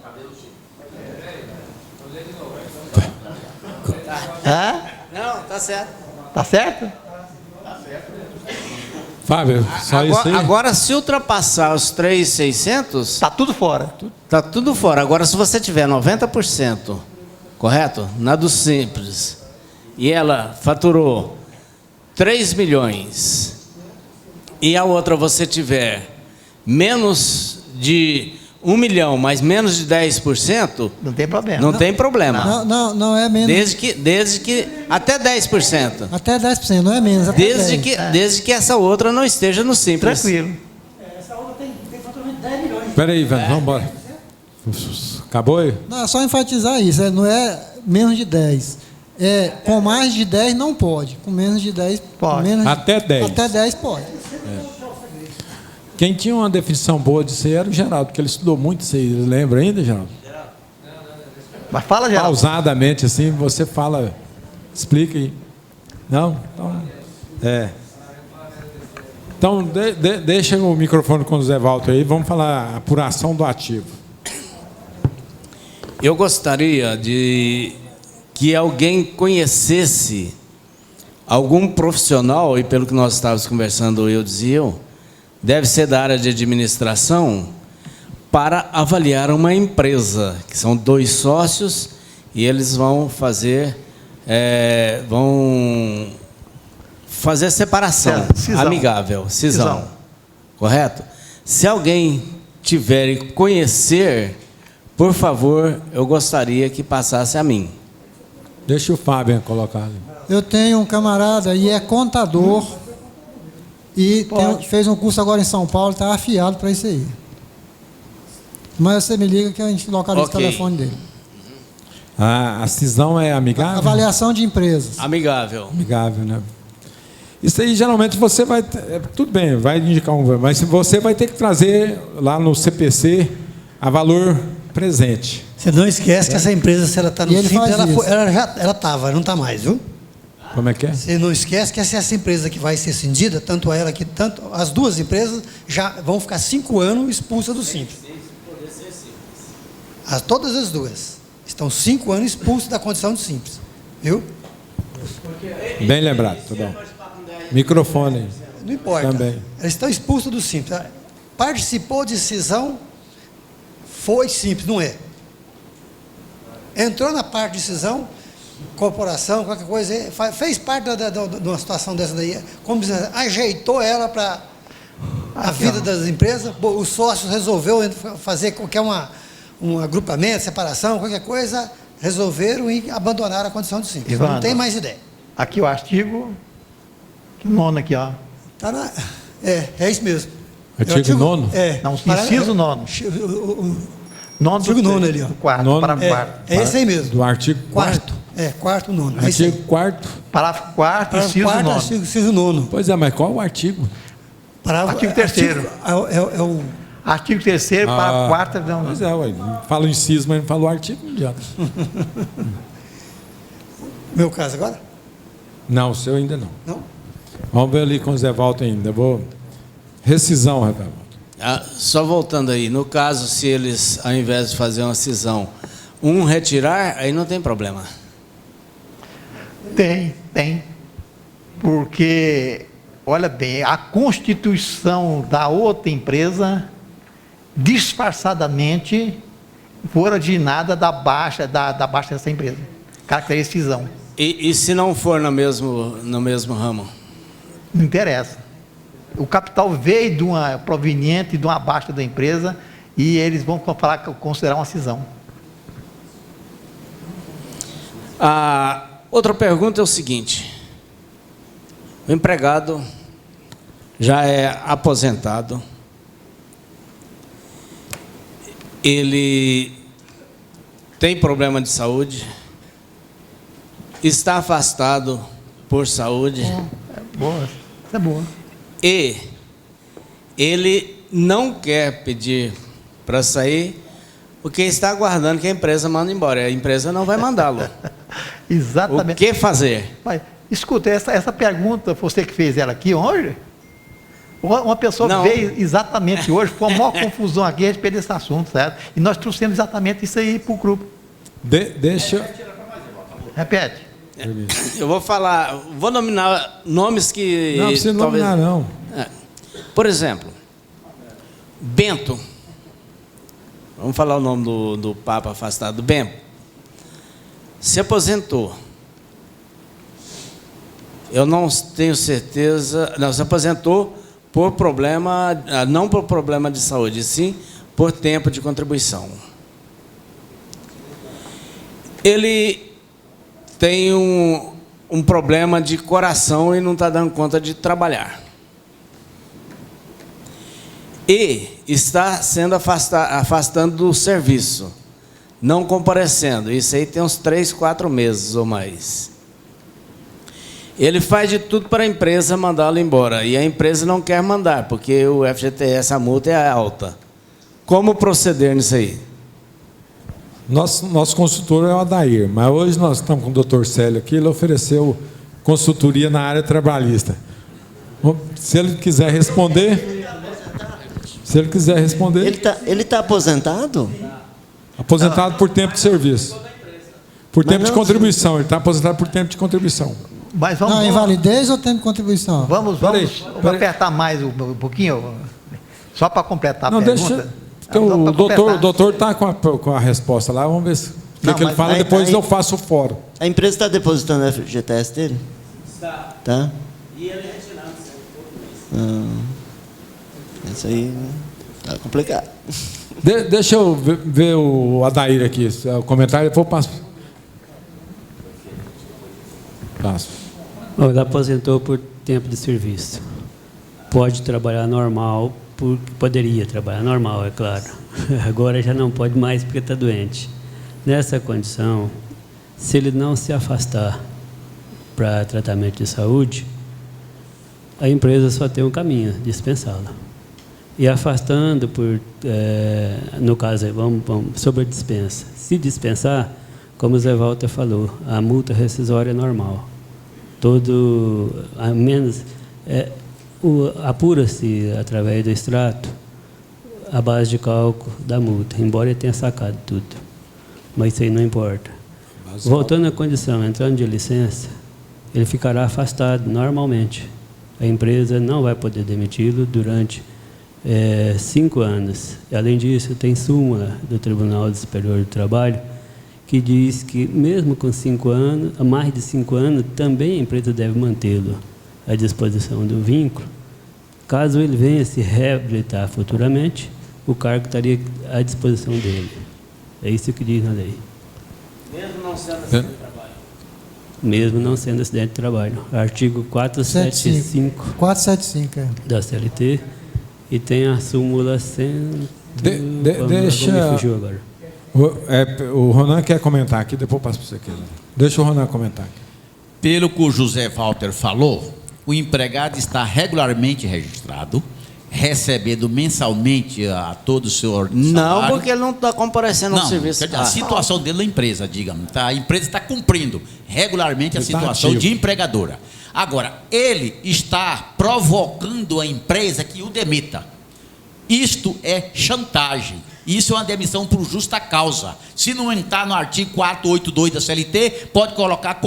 Não, tá certo. Tá certo? Fábio, só isso aí? Agora, se ultrapassar os 3.600, Está tudo fora. tá tudo fora. Agora, se você tiver 90%, correto? Na do simples, e ela faturou 3 milhões, e a outra você tiver menos de 1 milhão, mas menos de 10%, Não tem problema. não tem problema. Não é menos. Desde que até 10%. Até 10%, não é menos. Até 10%. Desde que essa outra não esteja no simples. Tranquilo. Espera aí, velho, vamos embora. Acabou aí? Não, é só enfatizar isso, não é menos de 10. Com mais de 10 não pode, com menos de 10 Pode. Até 10. Até 10 pode. Quem tinha uma definição boa disso aí era o Geraldo, porque ele estudou muito isso aí. Lembra ainda, Geraldo? Mas fala, Geraldo. Pausadamente, assim, você fala, explica aí. Não? Então, Então, deixa o microfone com o Zé Walter aí, vamos falar apuração do ativo. Eu gostaria de que alguém conhecesse algum profissional, e pelo que nós estávamos conversando, eu dizia, deve ser da área de administração, para avaliar uma empresa, que são 2 sócios, e eles vão fazer separação amigável, cisão. Correto? Se alguém tiver e conhecer, por favor, eu gostaria que passasse a mim. Deixa o Fábio colocar ali. Eu tenho um camarada e é contador e fez um curso agora em São Paulo, está afiado para isso aí. Mas você me liga que a gente localiza o telefone dele. A cisão é amigável? Avaliação de empresas. Amigável. Amigável, né? Isso aí, geralmente, você vai... tudo bem, vai indicar mas você vai ter que trazer lá no CPC a valor presente. Você não esquece que essa empresa, se ela está no simples, ela estava, não está mais, viu? Como é que é? Você não esquece que essa empresa que vai ser cindida, tanto ela que tanto as duas empresas já vão ficar 5 anos expulsas do simples. Todas as duas estão 5 anos expulsas da condição de simples, viu? Bem lembrado, tá bom. Microfone. Não importa. Também. Eles estão expulsos do Simples. Participou de cisão, foi Simples, não é? Entrou na parte de cisão, corporação, qualquer coisa, fez parte de uma situação dessa daí, como dizer, ajeitou ela para a vida das empresas, os sócios resolveu fazer qualquer um agrupamento, separação, qualquer coisa, resolveram e abandonaram a condição de Simples. Evandro, não tem mais ideia. Aqui o artigo 9 aqui, ó. Tá é isso mesmo. Artigo 9? É. Não, inciso 9. Nono Artigo 9 ali, ó. Quarto, Nono. parágrafo quarto. É esse aí mesmo. Do artigo Quarto. Quarto, nono. É isso aí. Artigo 4º. Parágrafo quarto, inciso Quarto, 9. inciso 9. Pois é, mas qual o artigo? Artigo 3º. É o... Artigo 3º, parágrafo quarto. Pois é, ué. Fala o inciso, mas não fala o artigo, não adianta. Meu caso agora? Não, o seu ainda não. Não? Vamos ver ali com o Zé Walter ainda. Rescisão, Rafael. Só voltando aí, no caso, se eles, ao invés de fazer uma cisão, um retirar, aí não tem problema. Tem. Porque, olha bem, a constituição da outra empresa, disfarçadamente, foi originada da baixa dessa empresa. Característica de cisão. E se não for no mesmo ramo? Não interessa. O capital veio proveniente de uma baixa da empresa e eles vão considerar uma cisão. Outra pergunta é o seguinte: o empregado já é aposentado, ele tem problema de saúde, está afastado por saúde. Boa, isso é boa. E ele não quer pedir para sair, porque está aguardando que a empresa mande embora. A empresa não vai mandá-lo. Exatamente. O que fazer? Mas, escuta, essa pergunta, você que fez ela aqui hoje, uma pessoa Não. veio exatamente hoje, foi uma maior confusão aqui a respeito desse assunto, certo? E nós trouxemos exatamente isso aí para o grupo. Deixa... Repete. Eu vou nominar nomes que... Não precisa talvez... nominar, não. Por exemplo, Bento. Vamos falar o nome do Papa afastado. Bento. Se aposentou. Eu não tenho certeza... Não, se aposentou por problema... Não por problema de saúde, sim por tempo de contribuição. Ele tem um problema de coração e não está dando conta de trabalhar. E está sendo afastando do serviço, não comparecendo. Isso aí tem uns 3, 4 meses ou mais. Ele faz de tudo para a empresa mandá-lo embora. E a empresa não quer mandar, porque o FGTS, a multa é alta. Como proceder nisso aí? Nosso consultor é o Adair, mas hoje nós estamos com o doutor Célio aqui, ele ofereceu consultoria na área trabalhista. Se ele quiser responder... Ele tá aposentado? Aposentado por tempo de serviço. Por tempo de contribuição, ele está aposentado por tempo de contribuição. Mas vamos... Não, invalidez ou tempo de contribuição? Vamos apertar mais um pouquinho, só para completar a pergunta. Deixa... Então, o doutor está com a resposta lá, vamos ver o que ele fala, depois eu faço o fórum. A empresa está depositando o FGTS dele? Está. Tá? E ele retirando. Isso aí está complicado. Deixa eu ver o Adair aqui, o comentário, depois eu passo. Ele aposentou por tempo de serviço. Pode trabalhar normal, porque poderia trabalhar normal, é claro. Agora já não pode mais porque está doente. Nessa condição, se ele não se afastar para tratamento de saúde, a empresa só tem um caminho, dispensá-lo. E afastando no caso, vamos sobre a dispensa. Se dispensar, como o Zé Walter falou, a multa rescisória é normal. A menos... apura-se através do extrato a base de cálculo da multa, embora ele tenha sacado tudo. Mas isso aí não importa. Voltando à condição, entrando de licença, ele ficará afastado normalmente. A empresa não vai poder demiti-lo durante 5 anos. Além disso, tem súmula do Tribunal Superior do Trabalho que diz que, mesmo com 5 anos, a mais de 5 anos, também a empresa deve mantê-lo à disposição do vínculo. Caso ele venha se reabilitar futuramente, o cargo estaria à disposição dele. É isso que diz na lei. Mesmo não sendo acidente de trabalho. Mesmo não sendo acidente de trabalho. Artigo 475 475, da CLT, e tem a súmula 100. Deixa. Me fugiu agora. O Ronan quer comentar aqui, depois eu passo para você aqui. Deixa o Ronan comentar aqui. Pelo que o José Walter falou, o empregado está regularmente registrado, recebendo mensalmente a todo o seu salário. Não, porque ele não está comparecendo ao serviço. Quer dizer, a situação dele na empresa, digamos, tá? A empresa está cumprindo regularmente a Ele tá situação ativo. de empregadora. Agora, ele está provocando a empresa que o demita. Isto é chantagem. Isso é uma demissão por justa causa. Se não entrar no artigo 482 da CLT, pode colocar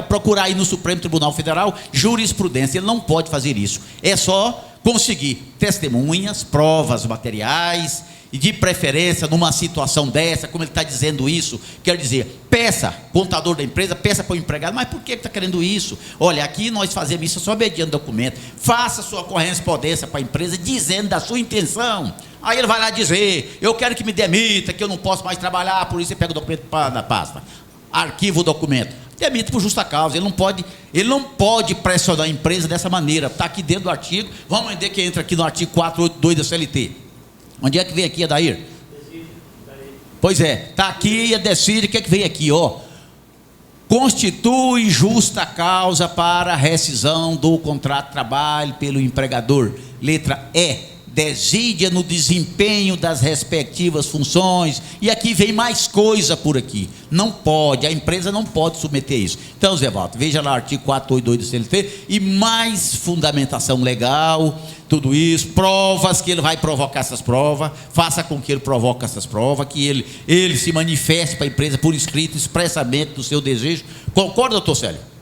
procurar aí no Supremo Tribunal Federal jurisprudência. Ele não pode fazer isso. É só conseguir testemunhas, provas materiais, e de preferência, numa situação dessa, como ele está dizendo isso, quer dizer, peça, contador da empresa, peça para o empregado, mas por que está querendo isso? Olha, aqui nós fazemos isso só mediante documento, faça sua correspondência para a empresa, dizendo da sua intenção. Aí ele vai lá dizer, eu quero que me demita, que eu não posso mais trabalhar, por isso você pega o documento na pasta, arquiva o documento, demite por justa causa. Ele não pode pressionar a empresa dessa maneira. Está aqui dentro do artigo, vamos entender que entra aqui no artigo 482 da CLT. Onde é que vem aqui, Adair? Pois é, está aqui e decide o que é que vem aqui, ó. Constitui justa causa para a rescisão do contrato de trabalho pelo empregador. Letra E. Desídia no desempenho das respectivas funções. E aqui vem mais coisa por aqui. Não pode, a empresa não pode submeter isso. Então, Zé Walter, veja lá o artigo 482 do CLT e mais fundamentação legal, tudo isso, provas que ele vai provocar essas provas, faça com que ele provoque essas provas, que ele se manifeste para a empresa por escrito, expressamente do seu desejo. Concorda, doutor Célio?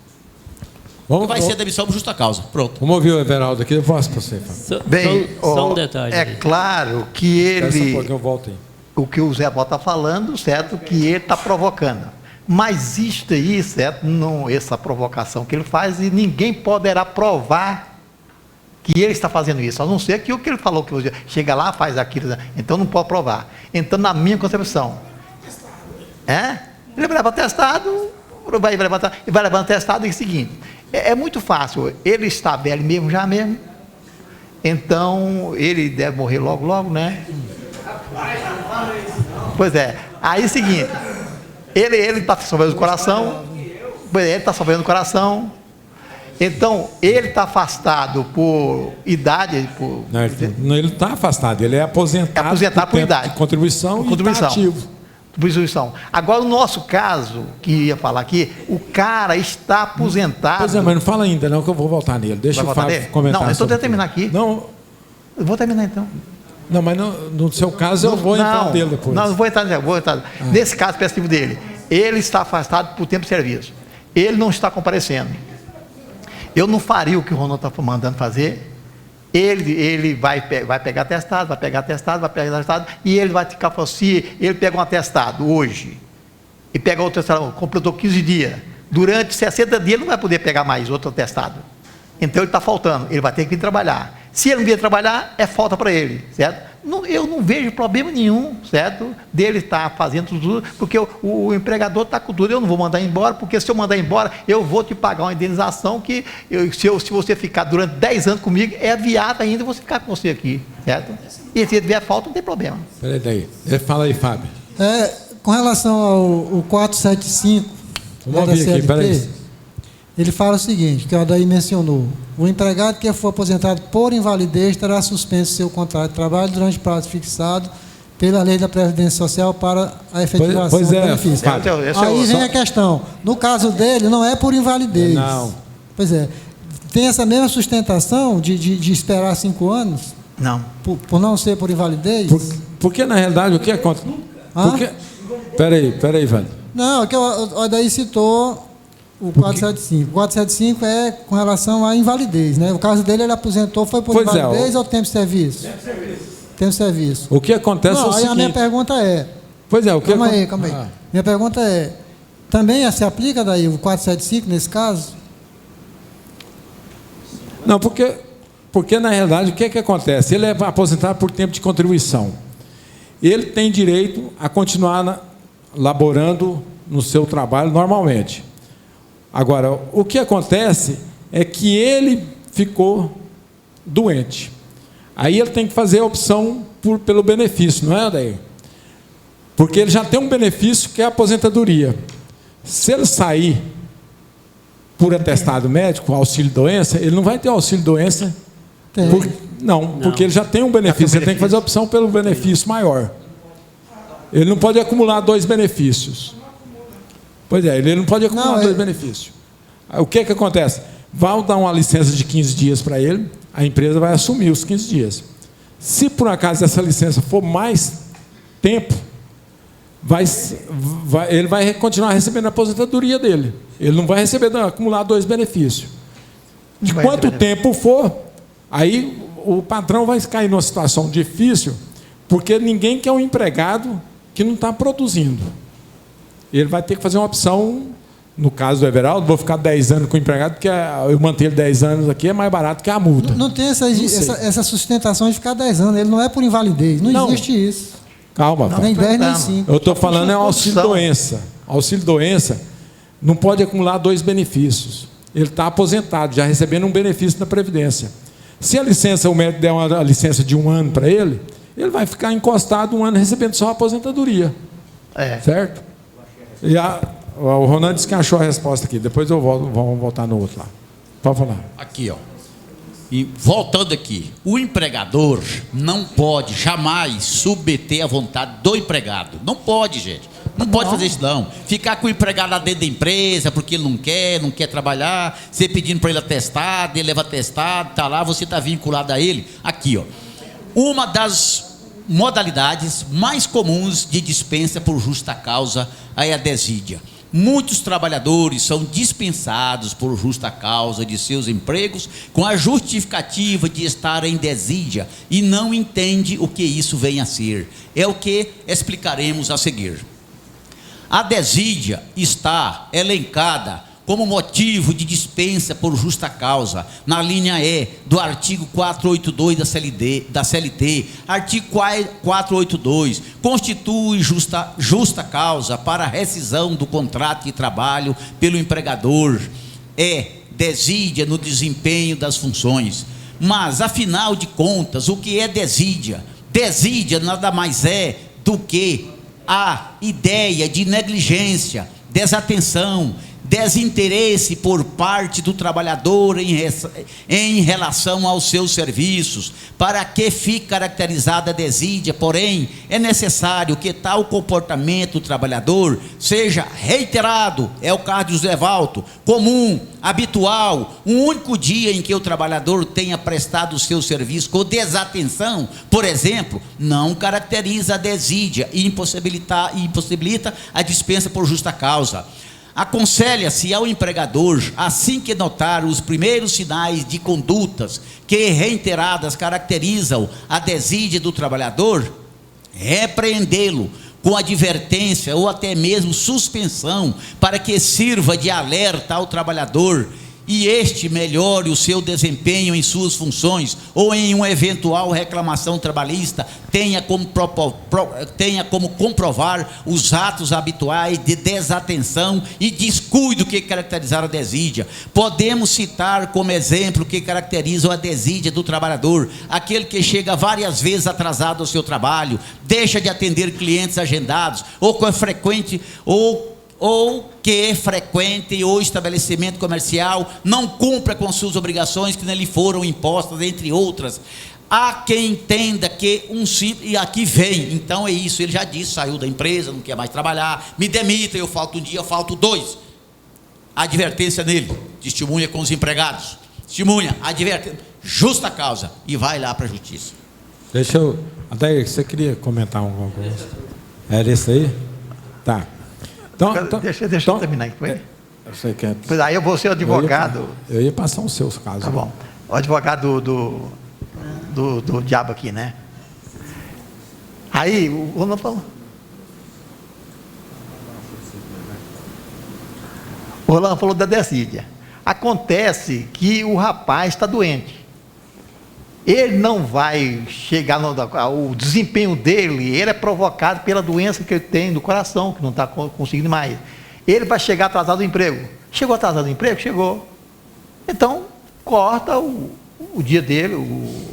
Vai ser demissão por justa causa. Pronto. Vamos ouvir o Everaldo aqui, eu passo para você. Bem, só um detalhe. é claro que ele, Eu volto aí. o que o Zé Walter está falando, certo, que ele está provocando. Mas isto aí, certo, não, essa provocação que ele faz, e ninguém poderá provar que ele está fazendo isso, a não ser que o que ele falou, que você chega lá, faz aquilo, então não pode provar. Então, na minha concepção, ele vai levar atestado, vai levar atestado, e é o seguinte, é muito fácil, ele está velho mesmo, então ele deve morrer logo, né? Pois é, aí é o seguinte, ele está sofrendo do coração, então ele está afastado por idade, Não, ele não está afastado, ele é aposentado por idade, de contribuição e está ativo. Agora, o nosso caso, que ia falar aqui, o cara está aposentado. Pois é, mas não fala ainda não, que eu vou voltar nele. Deixa o Fábio comentar. Não, eu estou tentando terminar aqui. Não. Eu vou terminar então. Não, mas no seu caso eu vou entrar nele depois. Não, vou entrar. Nesse caso específico dele, ele está afastado por tempo de serviço. Ele não está comparecendo. Eu não faria o que o Ronaldo está mandando fazer. Ele vai pegar atestado, e ele vai ficar falando, se ele pega um atestado hoje, e pega outro atestado, completou 15 dias, durante 60 dias ele não vai poder pegar mais outro atestado. Então ele está faltando, ele vai ter que vir trabalhar. Se ele não vier trabalhar, é falta para ele, certo? Eu não vejo problema nenhum, certo? Dele estar fazendo tudo, porque o empregador está com tudo. Eu não vou mandar embora, porque se eu mandar embora, eu vou te pagar uma indenização que, se você ficar durante 10 anos comigo, é viável ainda você ficar com você aqui, certo? E se tiver falta, não tem problema. Peraí, fala aí, Fábio. Com relação ao 475 da CLT, peraí. Ele fala o seguinte, que o Adair mencionou: o empregado que for aposentado por invalidez terá suspenso seu contrato de trabalho durante o prazo fixado pela Lei da Previdência Social para a efetivação do benefício. Aí vem a questão, no caso dele, não é por invalidez. Não. Pois é. Tem essa mesma sustentação de esperar 5 anos? Não. Por não ser por invalidez? Porque, na realidade, o que acontece? Peraí, velho. Não, é que o Adair citou O 475. O 475 é com relação à invalidez, né? O caso dele, ele aposentou, foi por Pois é, invalidez ou tempo de serviço? Tempo de serviço. O que acontece é o Não, aí seguinte... a minha pergunta é... Pois é, o que Calma aí. Minha pergunta é, também se aplica daí o 475 nesse caso? Não, porque na realidade o que acontece? Ele é aposentado por tempo de contribuição. Ele tem direito a continuar laborando no seu trabalho normalmente. Agora, o que acontece é que ele ficou doente. Aí ele tem que fazer a opção pelo benefício, não é, Adair? Porque ele já tem um benefício que é a aposentadoria. Se ele sair por atestado médico, auxílio-doença, ele não vai ter auxílio-doença. Não, porque ele já tem um benefício. Ele tem que fazer a opção pelo benefício maior. Ele não pode acumular 2 benefícios. Pois é, ele não pode acumular 2 benefícios. O que acontece? Vai dar uma licença de 15 dias para ele, a empresa vai assumir os 15 dias. Se por acaso essa licença for mais tempo, ele vai continuar recebendo a aposentadoria dele. Ele não vai acumular 2 benefícios. De quanto tempo for, aí o patrão vai cair numa situação difícil, porque ninguém quer um empregado que não está produzindo. Ele vai ter que fazer uma opção, no caso do Everaldo, vou ficar 10 anos com o empregado, porque eu manter ele 10 anos aqui é mais barato que a multa. Não tem essa sustentação de ficar 10 anos, ele não é por invalidez, não existe isso. Calma, nem 10 nem 5. Eu estou falando é auxílio-doença. Auxílio-doença não pode acumular 2 benefícios. Ele está aposentado, já recebendo um benefício da Previdência. Se a licença, o médico der uma licença de 1 ano para ele, ele vai ficar encostado 1 ano recebendo só a aposentadoria. Certo? E o Ronan disse que achou a resposta aqui. Depois vamos voltar no outro lá. Pode falar. Aqui, ó. E voltando aqui, o empregador não pode jamais submeter à vontade do empregado. Não pode, gente. Não pode fazer isso, não. Ficar com o empregado lá dentro da empresa porque ele não quer trabalhar, você pedindo para ele atestado, ele leva atestado, está lá, você está vinculado a ele. Aqui, ó. Uma das modalidades mais comuns de dispensa por justa causa é a desídia. Muitos trabalhadores são dispensados por justa causa de seus empregos com a justificativa de estar em desídia e não entende o que isso vem a ser. É o que explicaremos a seguir. A desídia está elencada como motivo de dispensa por justa causa, na linha E do artigo 482 da CLT, artigo 482, constitui justa causa para a rescisão do contrato de trabalho pelo empregador, desídia no desempenho das funções. Mas, afinal de contas, o que é desídia? Desídia nada mais é do que a ideia de negligência, desatenção, desinteresse por parte do trabalhador em relação aos seus serviços. Para que fique caracterizada a desídia, porém, é necessário que tal comportamento do trabalhador seja reiterado, é o caso de José Valto, comum, habitual, um único dia em que o trabalhador tenha prestado o seu serviço com desatenção, por exemplo, não caracteriza a desídia e impossibilita a dispensa por justa causa. Aconselha-se ao empregador, assim que notar os primeiros sinais de condutas que reiteradas caracterizam a desídia do trabalhador, repreendê-lo com advertência ou até mesmo suspensão, para que sirva de alerta ao trabalhador e este melhore o seu desempenho em suas funções, ou em uma eventual reclamação trabalhista, tenha como comprovar os atos habituais de desatenção e descuido que caracterizaram a desídia. Podemos citar como exemplo que caracterizam a desídia do trabalhador: aquele que chega várias vezes atrasado ao seu trabalho, deixa de atender clientes agendados, ou que frequente o estabelecimento comercial, não cumpra com suas obrigações que lhe foram impostas, entre outras. Há quem entenda que e aqui vem, então é isso, ele já disse, saiu da empresa, não quer mais trabalhar, me demita, eu falto um dia, eu falto 2. Advertência nele, testemunha com os empregados, testemunha, advertência, justa causa, e vai lá para a justiça. Adair, você queria comentar alguma coisa? Era isso aí? Tá. Deixa eu terminar com ele. Você quer... Pois aí eu vou ser o advogado. Eu ia passar os seus casos. Tá bom. O advogado do diabo aqui, né? Aí o Rolando falou. O Rolando falou da desídia. Acontece que o rapaz está doente. Ele não vai chegar o desempenho dele, ele é provocado pela doença que ele tem do coração, que não está conseguindo mais. Ele vai chegar atrasado do emprego. Chegou atrasado do emprego? Chegou. Então, corta o dia dele,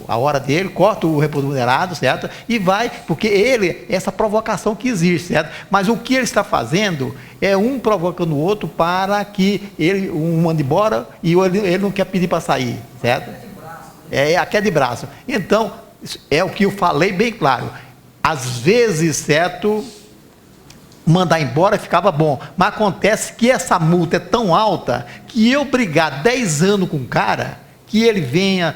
a hora dele, corta o remunerado, certo? E vai, porque essa provocação que existe, certo? Mas o que ele está fazendo é um provocando o outro para que um mande embora e ele não quer pedir para sair, certo? É a queda de braço. Então, é o que eu falei bem claro. Às vezes, certo, mandar embora ficava bom, mas acontece que essa multa é tão alta que eu brigar 10 anos com um cara, que ele venha,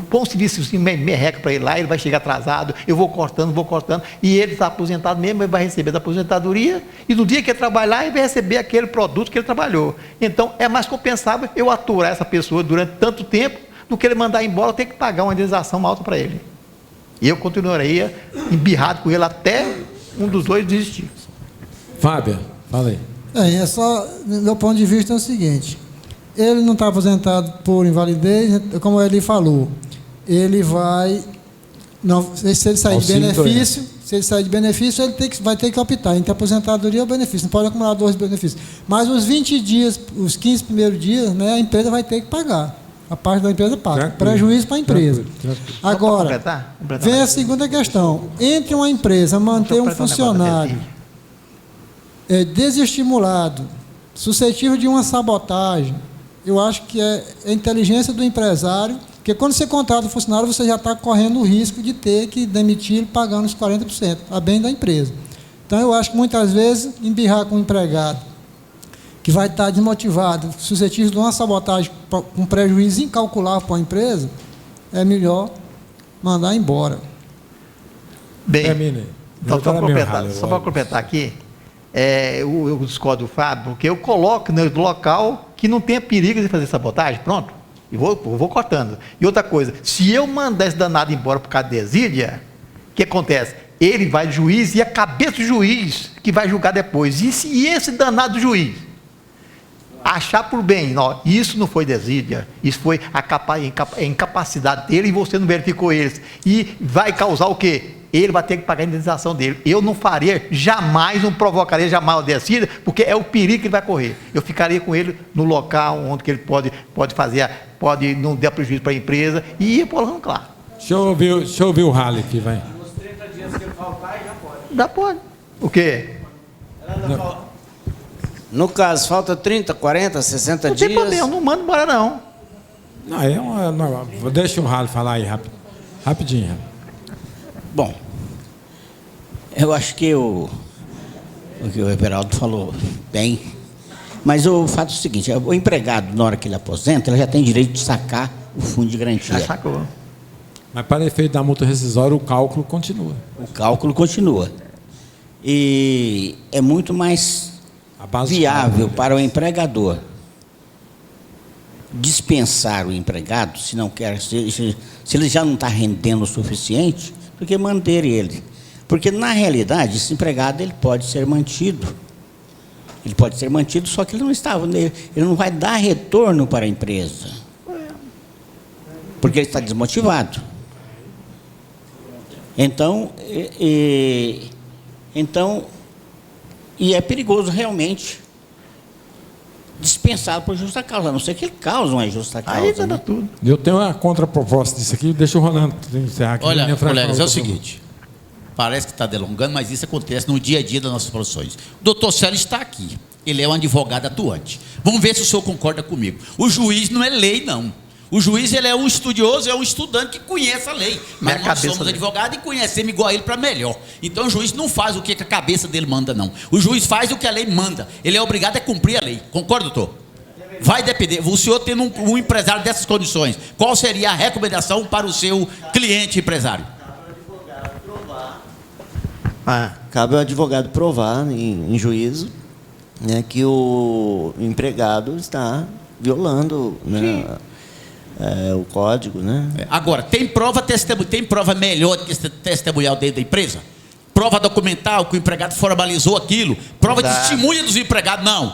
põe um serviço assim, merreca para ele lá, ele vai chegar atrasado, eu vou cortando, e ele está aposentado mesmo, ele vai receber da aposentadoria, e no dia que ele trabalhar, ele vai receber aquele produto que ele trabalhou. Então, é mais compensável eu aturar essa pessoa durante tanto tempo, do que ele mandar embora, eu tenho que pagar uma indenização alta para ele. E eu continuaria embirrado com ele até um dos dois desistir. Fábio, fala aí. É só, do meu ponto de vista é o seguinte, ele não está aposentado por invalidez, como ele falou, ele vai, não, se ele sair de benefício, ele vai ter que optar entre aposentadoria ou benefício, não pode acumular 2 benefícios. Mas os 20 dias, os 15 primeiros dias, né, a empresa vai ter que pagar. A parte da empresa paga. Prejuízo para a empresa. Agora, vem a segunda questão. Entre uma empresa manter um funcionário desestimulado, suscetível de uma sabotagem, eu acho que é a inteligência do empresário, porque quando você contrata um funcionário, você já está correndo o risco de ter que demitir pagando os 40%, a bem da empresa. Então, eu acho que muitas vezes, embirrar com o empregado, que vai estar desmotivado, suscetível de uma sabotagem com prejuízo incalculável para a empresa, é melhor mandar embora. Bem, então, só para completar aqui, eu discordo do Fábio, porque eu coloco no local que não tenha perigo de fazer sabotagem, pronto, e vou cortando. E outra coisa, se eu mandar esse danado embora por causa de desídia, o que acontece? Ele vai juiz e a cabeça do juiz que vai julgar depois. E se esse danado juiz achar por bem, não, isso não foi desídia, isso foi a incapacidade dele e você não verificou eles, e vai causar o quê? Ele vai ter que pagar a indenização dele. Eu não faria, jamais, não provocaria jamais o desídia, porque é o perigo que ele vai correr. Eu ficaria com ele no local onde que ele pode não dar prejuízo para a empresa e ir por lá, claro. Deixa eu ouvir o Rally aqui, vai. Nos 30 dias que ele faltar, já pode. Já pode. O quê? No caso, falta 30, 40, 60 dias. Não tem problema, não manda embora não. Deixa o Rally falar aí rapidinho. Bom, eu acho que o que o Everaldo falou bem, mas o fato é o seguinte, o empregado, na hora que ele aposenta, ele já tem direito de sacar o fundo de garantia. Já sacou. Mas para efeito da multa rescisória, o cálculo continua. O cálculo continua. E é muito mais viável para o empregador dispensar o empregado, se não quer, se ele já não está rendendo o suficiente, do que manter ele. Porque, na realidade, esse empregado ele pode ser mantido. Ele pode ser mantido, só que ele não vai dar retorno para a empresa. Porque ele está desmotivado. Então, e é perigoso realmente dispensado por justa causa, a não ser que ele cause uma justa causa. Aí dá tudo. Eu tenho uma contraproposta disso aqui, deixa o Rolando encerrar aqui. Olha, colegas, é o seguinte, parece que está delongando, mas isso acontece no dia a dia das nossas profissões. O doutor Célio está aqui, ele é um advogado atuante. Vamos ver se o senhor concorda comigo. O juiz não é lei, não. O juiz ele é um estudioso, é um estudante que conhece a lei. Mas nós somos advogados e conhecemos igual a ele para melhor. Então o juiz não faz o que a cabeça dele manda, não. O juiz faz o que a lei manda. Ele é obrigado a cumprir a lei. Concorda, doutor? Vai depender. O senhor tendo um empresário dessas condições, qual seria a recomendação para o seu cliente empresário? Cabe ao advogado provar em juízo, né, que o empregado está violando, né, o código, né? Agora, tem prova melhor do que testemunhal dentro da empresa? Prova documental que o empregado formalizou aquilo, prova de testemunha dos empregados, não.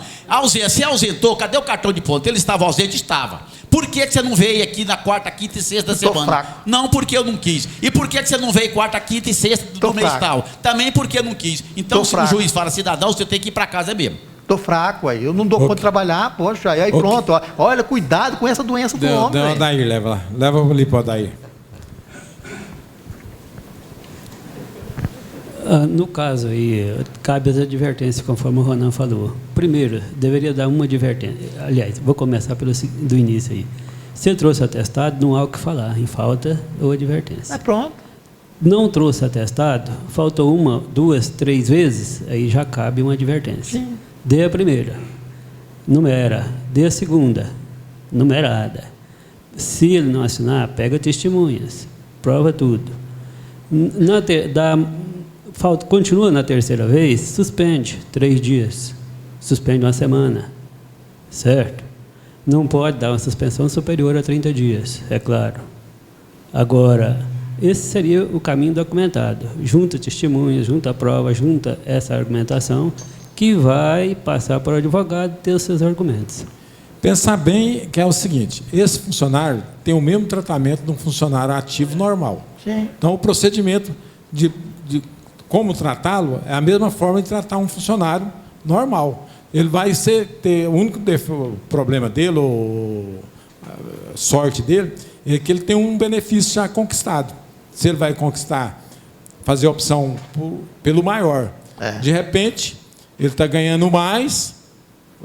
Se ausentou, cadê o cartão de ponto? Ele estava ausente? Estava. Por que você não veio aqui na quarta, quinta e sexta da semana? Fraco. Não, porque eu não quis. E por que você não veio quarta, quinta e sexta do mês tal? Também porque eu não quis. Então, se o juiz fala, cidadão, você tem que ir para casa mesmo. Tô fraco aí, eu não dou conta de trabalhar, poxa, aí pronto, ó, olha, cuidado com essa doença do homem. Não, Odair, leva lá. Leva ali para o Odair. No caso aí, cabe as advertências, conforme o Ronan falou. Primeiro, deveria dar uma advertência. Aliás, vou começar do início aí. Se trouxe atestado, não há o que falar, em falta ou advertência. Pronto. Não trouxe atestado, faltou 1, 2, 3 vezes, aí já cabe uma advertência. Sim. Dê a primeira, numera. Dê a segunda, numerada. Se ele não assinar, pega testemunhas, prova tudo. Continua na terceira vez, suspende 3 dias, suspende 1 semana, certo? Não pode dar uma suspensão superior a 30 dias, é claro. Agora, esse seria o caminho documentado. Junta testemunhas, junta prova, junta essa argumentação, que vai passar para o advogado ter os seus argumentos. Pensar bem que é o seguinte, esse funcionário tem o mesmo tratamento de um funcionário ativo normal. Sim. Então, o procedimento de como tratá-lo é a mesma forma de tratar um funcionário normal. Ele vai ter o único problema dele, ou sorte dele, é que ele tem um benefício já conquistado. Se ele vai conquistar, fazer a opção pelo maior, de repente, ele está ganhando mais,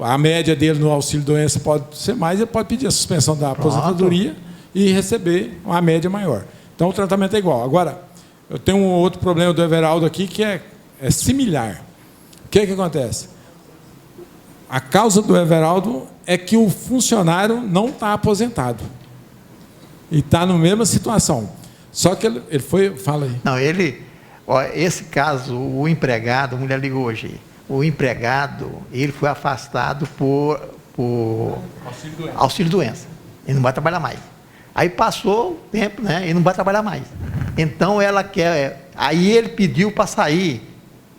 a média dele no auxílio-doença pode ser mais, ele pode pedir a suspensão da aposentadoria e receber uma média maior. Então, o tratamento é igual. Agora, eu tenho um outro problema do Everaldo aqui, que é similar. O que acontece? A causa do Everaldo é que o funcionário não está aposentado. E está na mesma situação. Só que ele foi... Fala aí. Não, esse caso, o empregado, a mulher ligou hoje, o empregado, ele foi afastado por auxílio-doença. Ele não vai trabalhar mais. Aí passou o tempo, né? Ele não vai trabalhar mais. Então ela quer... Aí ele pediu para sair.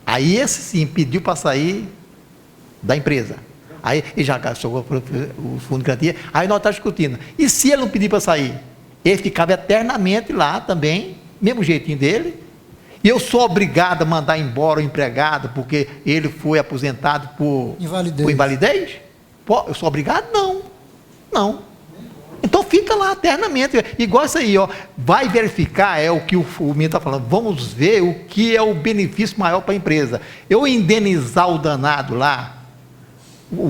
Aí esse sim pediu para sair da empresa. Aí ele já gastou o fundo de garantia. Aí nós estamos discutindo. E se ele não pedir para sair? Ele ficava eternamente lá também, mesmo jeitinho dele. E eu sou obrigado a mandar embora o empregado porque ele foi aposentado por invalidez? Pô, eu sou obrigado? Não. Não. Então fica lá eternamente, igual isso aí, ó, vai verificar, é o que o Minho está falando, vamos ver o que é o benefício maior para a empresa. Eu indenizar o danado lá,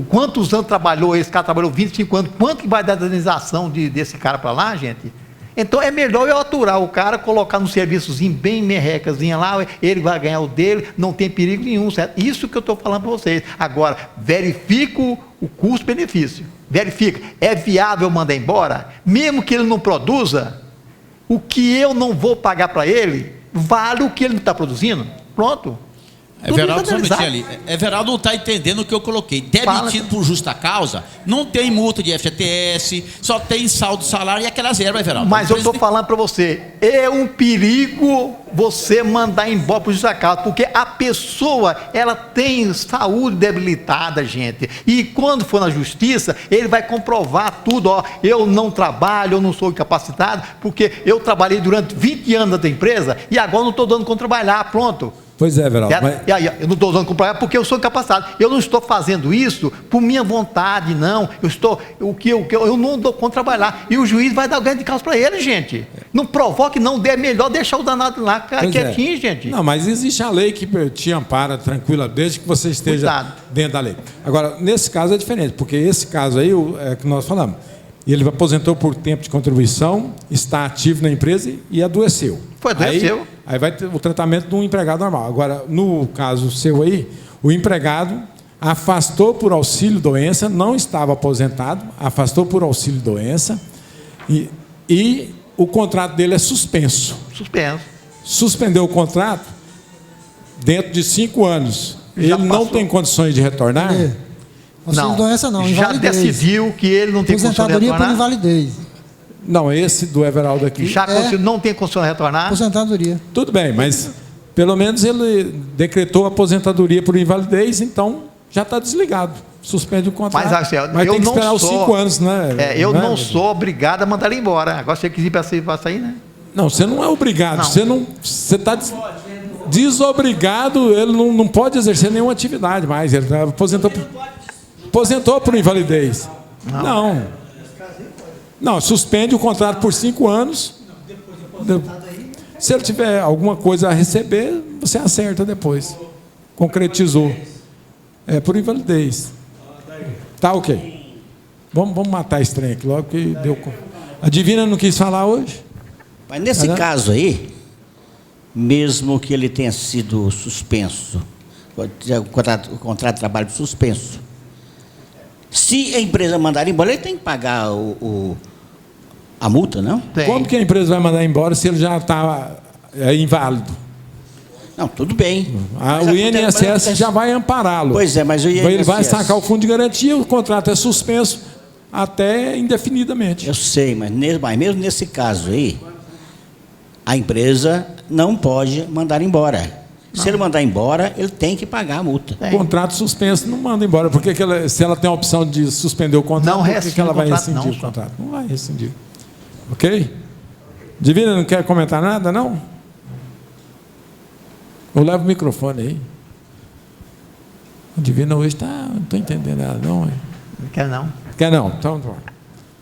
quantos anos trabalhou, esse cara trabalhou 25 anos, quanto que vai dar a indenização desse cara para lá, gente? Então é melhor eu aturar o cara, colocar no serviçozinho bem merrecazinha lá, ele vai ganhar o dele, não tem perigo nenhum, certo? Isso que eu estou falando para vocês. Agora, verifico o custo-benefício. Verifica, é viável mandar embora? Mesmo que ele não produza, o que eu não vou pagar para ele, vale o que ele não está produzindo? Pronto. Everaldo, só um minutinho ali. Everaldo não está entendendo o que eu coloquei. Demitido por justa causa, não tem multa de FGTS, só tem saldo de salário e aquelas ervas, Everaldo. Mas eu estou falando para você, é um perigo você mandar embora por justa causa, porque a pessoa, ela tem saúde debilitada, gente, e quando for na justiça, ele vai comprovar tudo, ó, eu não trabalho, eu não sou incapacitado, porque eu trabalhei durante 20 anos na empresa, e agora não estou dando conta de trabalhar, pronto. Pois é, Everaldo. E aí, eu não estou usando comprar porque eu sou incapacitado. Eu não estou fazendo isso por minha vontade, não. Eu não dou conta de trabalhar. E o juiz vai dar ganho de causa para ele, gente. Não provoque, não dê, é melhor deixar o danado lá quietinho, gente. Não, mas existe a lei que te ampara tranquila, desde que você esteja dentro da lei. Agora, nesse caso é diferente, porque esse caso aí é que nós falamos. Ele aposentou por tempo de contribuição, está ativo na empresa e adoeceu. Adoeceu. Aí vai ter o tratamento de um empregado normal. Agora, no caso seu aí, o empregado afastou por auxílio-doença, não estava aposentado, afastou por auxílio-doença e o contrato dele é suspenso. Suspenso. Suspendeu o contrato, dentro de 5 anos, ele não tem condições de retornar, Auxílio doença não, já invalidez. decidiu que ele não tem condição de Aposentadoria por retornar? invalidez. Não, esse do Everaldo aqui. Já não tem condição de retornar? Aposentadoria. Tudo bem, mas pelo menos ele decretou a aposentadoria por invalidez, então já está desligado. Suspende o contrato. Mas, assim, mas eu tem que não esperar os sou- 5 anos, né? Eu Né? não sou obrigado a mandar ele embora. Agora, se você quiser para sair, né? Não, você não é obrigado. Não. Você está desobrigado, ele não pode exercer nenhuma atividade mais. Ele aposentou por invalidez. Não, suspende o contrato por 5 anos. Se ele tiver alguma coisa a receber, você acerta depois. Concretizou. É por invalidez. Tá ok. Vamos matar esse trem aqui logo que deu. A Divina não quis falar hoje? Mas nesse caso aí, mesmo que ele tenha sido suspenso, o contrato de trabalho suspenso, se a empresa mandar embora, ele tem que pagar a multa, não? Como que a empresa vai mandar embora se ele já está inválido? Não, tudo bem. O INSS já vai ampará-lo. Pois é, mas o INSS... Ele vai sacar o fundo de garantia, o contrato é suspenso até indefinidamente. Eu sei, mas mesmo nesse caso aí, a empresa não pode mandar embora. Se ele mandar embora, ele tem que pagar a multa. Contrato suspenso não manda embora, porque se ela tem a opção de suspender o contrato, por que ela vai rescindir o contrato? Não vai rescindir. Ok? Divina, não quer comentar nada, não? Eu levo o microfone aí. A Divina hoje está... Não estou entendendo ela, não. Não quer não. Quer não? Então,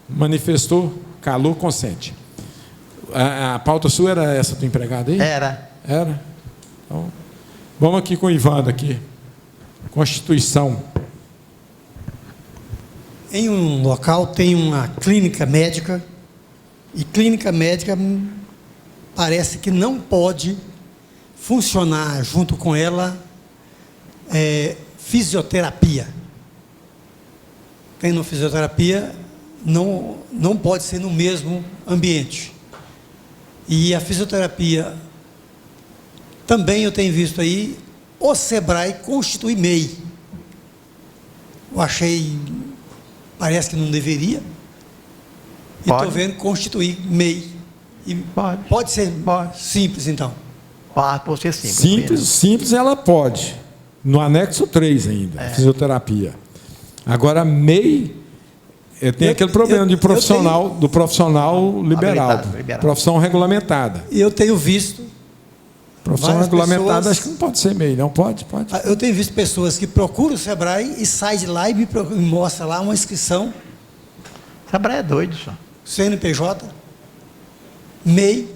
manifestou, calou, consente. A pauta sua era essa do empregado aí? Era. Então, vamos aqui com o Ivandro aqui. Constituição. Em um local tem uma clínica médica, e clínica médica parece que não pode funcionar junto com ela fisioterapia. Tendo fisioterapia, não pode ser no mesmo ambiente. E a fisioterapia, também eu tenho visto aí, o SEBRAE constitui MEI. Eu achei, parece que não deveria. E estou vendo constituir MEI. E pode ser simples, então? Pode ser simples. Simples ela pode. No anexo 3 ainda, fisioterapia. Agora, MEI, tem aquele problema de profissional, do profissional liberado. Profissão regulamentada. E eu tenho visto... Profissão regulamentada, acho que não pode ser MEI, não pode? Pode. Eu tenho visto pessoas que procuram o SEBRAE e saem de lá e me mostram lá uma inscrição. SEBRAE é doido, só. CNPJ, MEI,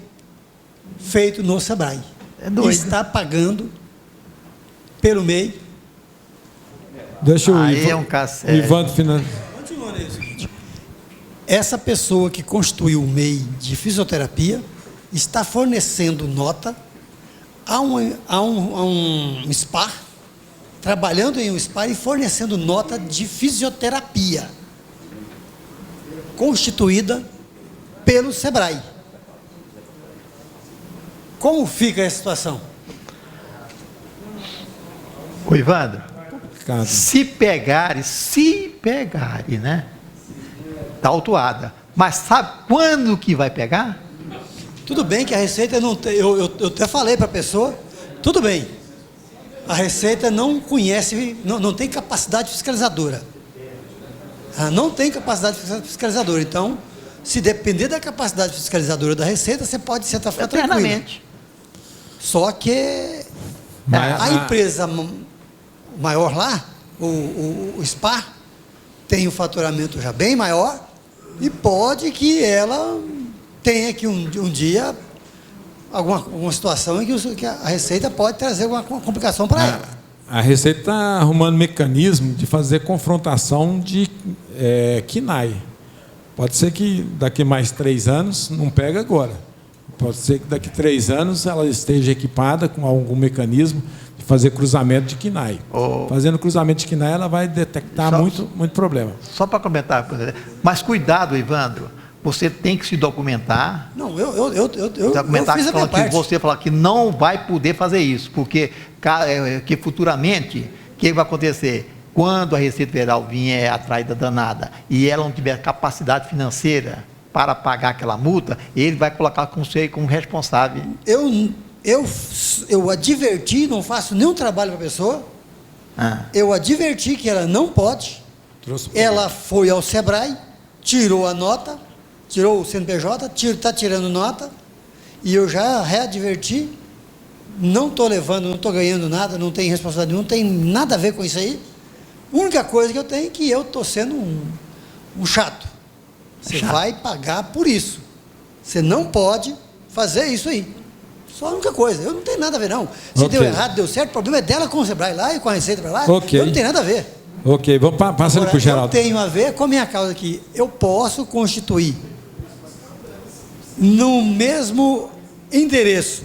feito no SEBRAE. É doido. Está pagando pelo MEI. Deixa o Ivandro finalizar. Continuando aí o seguinte. Essa pessoa que constituiu o MEI de fisioterapia está fornecendo nota a um SPA, trabalhando em um SPA e fornecendo nota de fisioterapia, constituída pelo SEBRAE. Como fica essa situação? Ô, Ivandro, se pegarem, né? Está autuada. Mas sabe quando que vai pegar? Tudo bem que a Receita não tem, eu até falei para a pessoa, tudo bem, a Receita não conhece, não tem capacidade fiscalizadora. Ela não tem capacidade fiscalizadora, então, se depender da capacidade fiscalizadora da Receita, você pode ser tranquilo. Só que a empresa maior lá, o SPA, tem um faturamento já bem maior e pode que ela tenha que um dia alguma situação em que a Receita pode trazer alguma complicação para ela. A Receita está arrumando mecanismo de fazer confrontação de KNAI. Pode ser que daqui mais 3 anos, não pega agora. Pode ser que daqui 3 anos ela esteja equipada com algum mecanismo de fazer cruzamento de KNAI. Fazendo cruzamento de KNAI, ela vai detectar muito problema. Só para comentar, mas cuidado, Ivandro. Você tem que se documentar. Não, eu documentar fiz a minha parte. Você falar que não vai poder fazer isso, porque que futuramente, o que vai acontecer? quando a Receita Federal vier atrás da danada e ela não tiver capacidade financeira para pagar aquela multa, ele vai colocar você como responsável. Eu adverti, não faço nenhum trabalho para a pessoa. Eu adverti que ela não pode. Ela foi ao Sebrae, tirou a nota, tirou o CNPJ, está tirando nota, e eu já readverti. Não estou levando, não estou ganhando nada, não tem responsabilidade, não tem nada a ver com isso aí. A única coisa que eu tenho é que eu estou sendo um chato. Você vai pagar por isso. Você não pode fazer isso aí. Só a única coisa. Eu não tenho nada a ver, não. Se deu errado, deu certo, o problema é dela com o Sebrae lá e com a Receita para lá. Eu não tenho nada a ver. Ok, vamos passando para o Geraldo. Eu tenho a ver com a minha causa aqui. Eu posso constituir no mesmo endereço,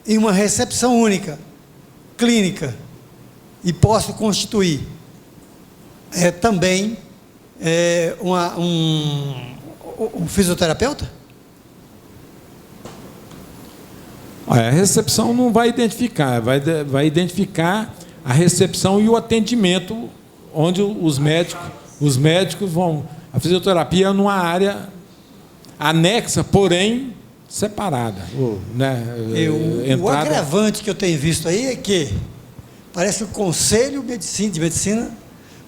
em uma recepção única, clínica, e posso constituir também um fisioterapeuta? A recepção não vai identificar, vai identificar a recepção e o atendimento, onde os médicos vão. A fisioterapia é numa área anexa, porém separada. O agravante que eu tenho visto aí é que parece que o Conselho de Medicina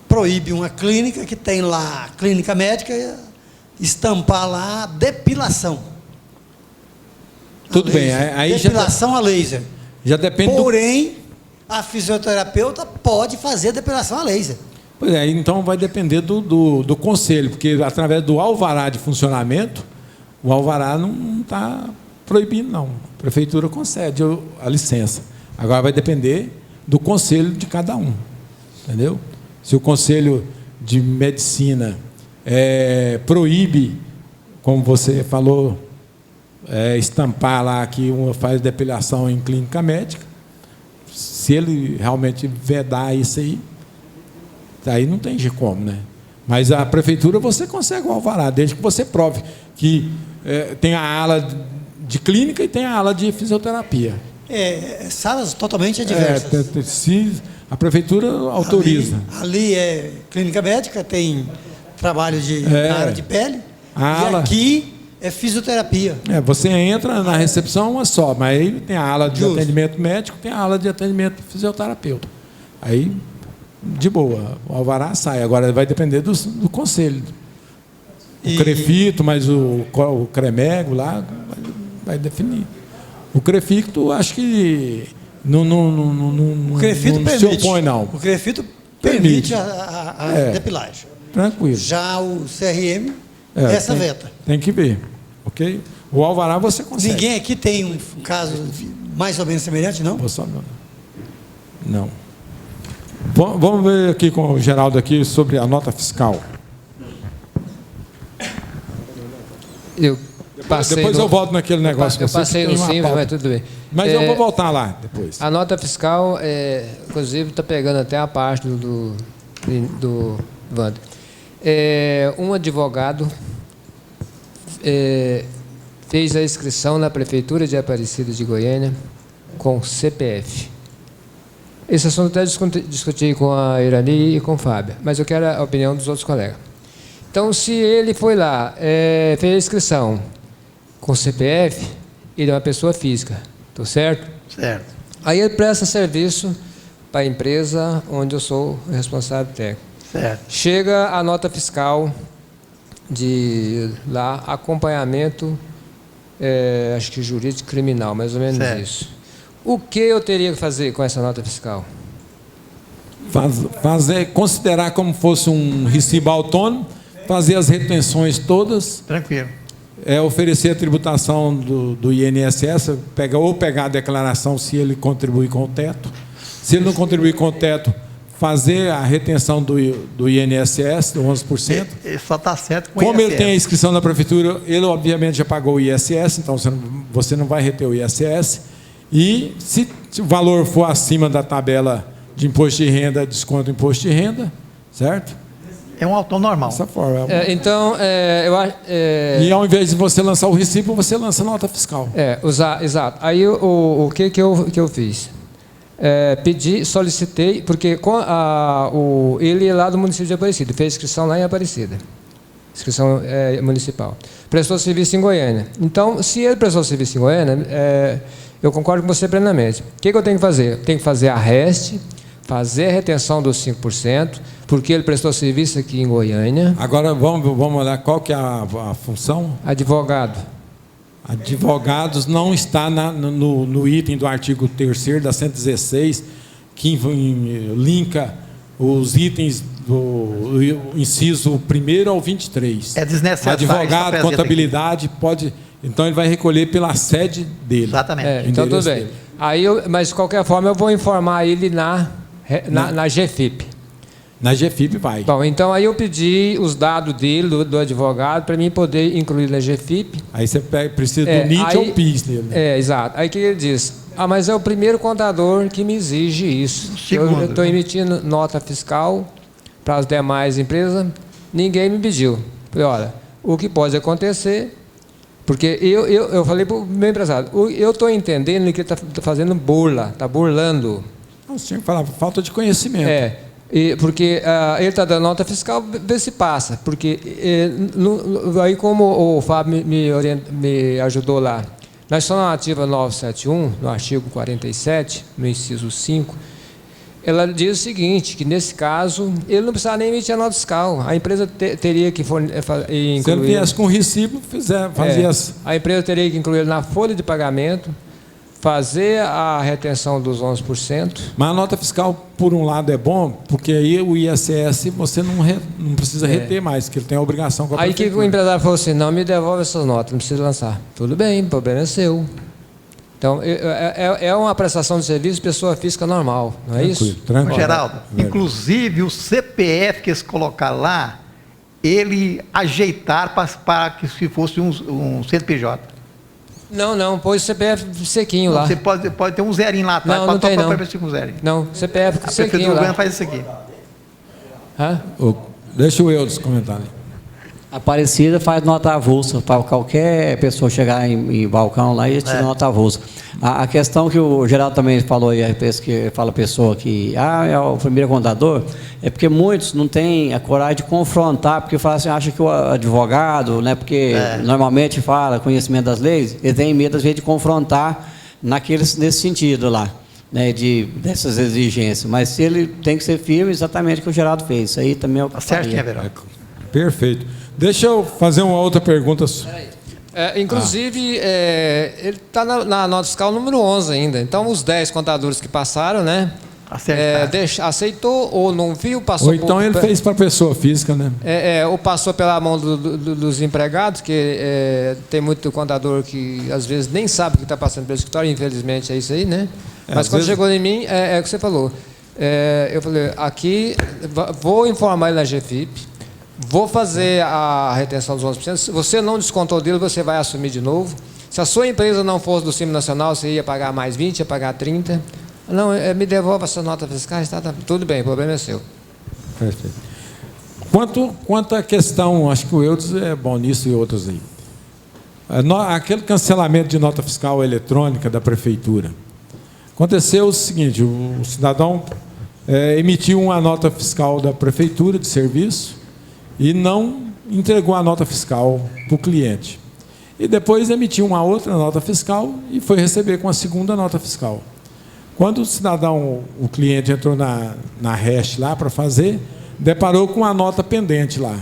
proíbe uma clínica que tem lá, clínica médica, estampar lá depilação. Tudo bem, aí depilação a laser. Já depende. Porém, a fisioterapeuta pode fazer depilação a laser. Pois é, então vai depender do conselho, porque através do alvará de funcionamento, o alvará não está proibindo, não. A prefeitura concede a licença. Agora vai depender do conselho de cada um. Entendeu? Se o conselho de medicina proíbe, como você falou, estampar lá que uma faz depilação em clínica médica, se ele realmente vedar isso aí não tem como, né? Mas a prefeitura você consegue o alvará, desde que você prove que tem a ala de clínica e tem a ala de fisioterapia. Salas totalmente diversas. Se a prefeitura autoriza. Ali é clínica médica, tem trabalho na área de pele, e aqui é fisioterapia. Você entra na recepção uma só, mas aí tem a ala de atendimento médico, tem a ala de atendimento fisioterapeuta. Aí, de boa, o alvará sai. Agora vai depender do conselho. O CREFITO, mas o CREMEGO lá vai definir. O CREFITO, acho que não se opõe, não. O CREFITO permite a depilagem. Tranquilo. Já o CRM, essa veta. Tem que ver. Ok? O alvará você consegue. Ninguém aqui tem um caso mais ou menos semelhante, não? Não. Vamos ver aqui com o Geraldo aqui sobre a nota fiscal. Depois eu volto naquele negócio. Eu passei no simples, mas tudo bem. Mas eu vou voltar lá depois. A nota fiscal, inclusive, está pegando até a parte do Wander. Um advogado fez a inscrição na Prefeitura de Aparecida de Goiânia com CPF. Esse assunto até discuti com a Irani e com o Fábio, mas eu quero a opinião dos outros colegas. Então, se ele foi lá, fez a inscrição com CPF, ele é uma pessoa física, estou certo? Certo. Aí ele presta serviço para a empresa onde eu sou o responsável técnico. Certo. Chega a nota fiscal de lá, acompanhamento, acho que jurídico criminal, mais ou menos isso. O que eu teria que fazer com essa nota fiscal? Considerar como fosse um recibo autônomo, fazer as retenções todas. Tranquilo. Oferecer a tributação do INSS, pegar a declaração se ele contribui com o teto. Se ele não contribuir com o teto, fazer a retenção do INSS, do 11%. Ele só está certo com o ISS. Como ele tem a inscrição na prefeitura, ele obviamente já pagou o ISS, então você não vai reter o ISS. E se o valor for acima da tabela de imposto de renda, desconto do imposto de renda, certo? É um autônomo normal. Dessa forma. Então, eu acho... E ao invés de você lançar o recibo, você lança a nota fiscal. Exato. Aí o que eu fiz? solicitei, porque ele é lá do município de Aparecida, fez inscrição lá em Aparecida, inscrição municipal. Prestou serviço em Goiânia. Então, se ele prestou serviço em Goiânia, eu concordo com você plenamente. O que eu tenho que fazer? Tenho que fazer a REST, fazer a retenção dos 5%, porque ele prestou serviço aqui em Goiânia. Agora, vamos olhar qual que é a função? Advogado. Advogados não está no item do artigo 3º da 116, que linka os itens do inciso 1º ao 23. É desnecessário. Advogado, contabilidade, pode... Então, ele vai recolher pela sede dele. Exatamente. Então, tudo bem. Aí mas, de qualquer forma, eu vou informar ele na GFIP. Na GFIP vai. Bom, então aí eu pedi os dados dele, do advogado, para mim poder incluir na GFIP. Aí você precisa do NIT ou PIS dele. Né? Exato. Aí o que ele diz? Mas é o primeiro contador que me exige isso. Eu estou emitindo nota fiscal para as demais empresas, ninguém me pediu. Falei, olha, o que pode acontecer, porque eu falei para o meu empresário, eu estou entendendo que ele está fazendo burla, está burlando. Não, você tinha que falar, falta de conhecimento. Porque ele está dando nota fiscal, vê se passa. Porque aí, como o Fábio me ajudou lá, na Ação Normativa 971, no artigo 47, no inciso 5, ela diz o seguinte, que nesse caso, ele não precisava nem emitir a nota fiscal. A empresa teria que incluir... Se ele viesse com recibo, fazia... A empresa teria que incluir na folha de pagamento, fazer a retenção dos 11%. Mas a nota fiscal, por um lado, é bom, porque aí o ISS você não precisa reter mais, que ele tem a obrigação com a prefeitura. Aí que o empresário falou assim, não, me devolve essas notas, não precisa lançar. Tudo bem, o problema é seu. Então, é uma prestação de serviço pessoa física normal, não é isso? Tranquilo. Geraldo, inclusive o CPF que eles colocaram lá, ele ajeitaram para que se fosse um CNPJ. Não, pôs o CPF sequinho lá. Você pode ter um zerinho lá atrás. Não tem não. Um zerinho. Não, CPF sequinho lá. A Prefeitura do Goiânia faz isso aqui. Deixa o Eudes comentar. Aparecida faz nota avulsa, para qualquer pessoa chegar em balcão lá e tirar nota avulsa. A questão que o Geraldo também falou aí, que fala a pessoa que é o primeiro contador, é porque muitos não têm a coragem de confrontar, porque fala assim, acha que o advogado, né, porque normalmente fala conhecimento das leis, ele tem medo às vezes de confrontar nesse sentido lá, né, dessas exigências. Mas se ele tem que ser firme, exatamente o que o Geraldo fez. Isso aí também é o que certo, perfeito. Deixa eu fazer uma outra pergunta. Inclusive, ele está na nota fiscal número 11 ainda. Então, os 10 contadores que passaram, né? Aceitou ou não viu, passou... Ou então ele fez para pessoa física, né? Ou passou pela mão dos empregados, que tem muito contador que, às vezes, nem sabe o que está passando pelo escritório, infelizmente é isso aí, né? Mas quando chegou em mim, é o que você falou. Eu falei, aqui, vou informar ele na GFIP, vou fazer a retenção dos 11%. Se você não descontou dele, você vai assumir de novo. Se a sua empresa não fosse do Simples Nacional, você ia pagar mais 20, ia pagar 30. Não, me devolva essa nota fiscal, tá, tudo bem, o problema é seu. Perfeito. Quanto à questão, acho que o Eudes é bom nisso e outros aí. Aquele cancelamento de nota fiscal eletrônica da prefeitura. Aconteceu o seguinte, o cidadão emitiu uma nota fiscal da prefeitura de serviço e não entregou a nota fiscal para o cliente. E depois emitiu uma outra nota fiscal e foi receber com a segunda nota fiscal. Quando o cliente entrou na REST lá para fazer, deparou com a nota pendente lá.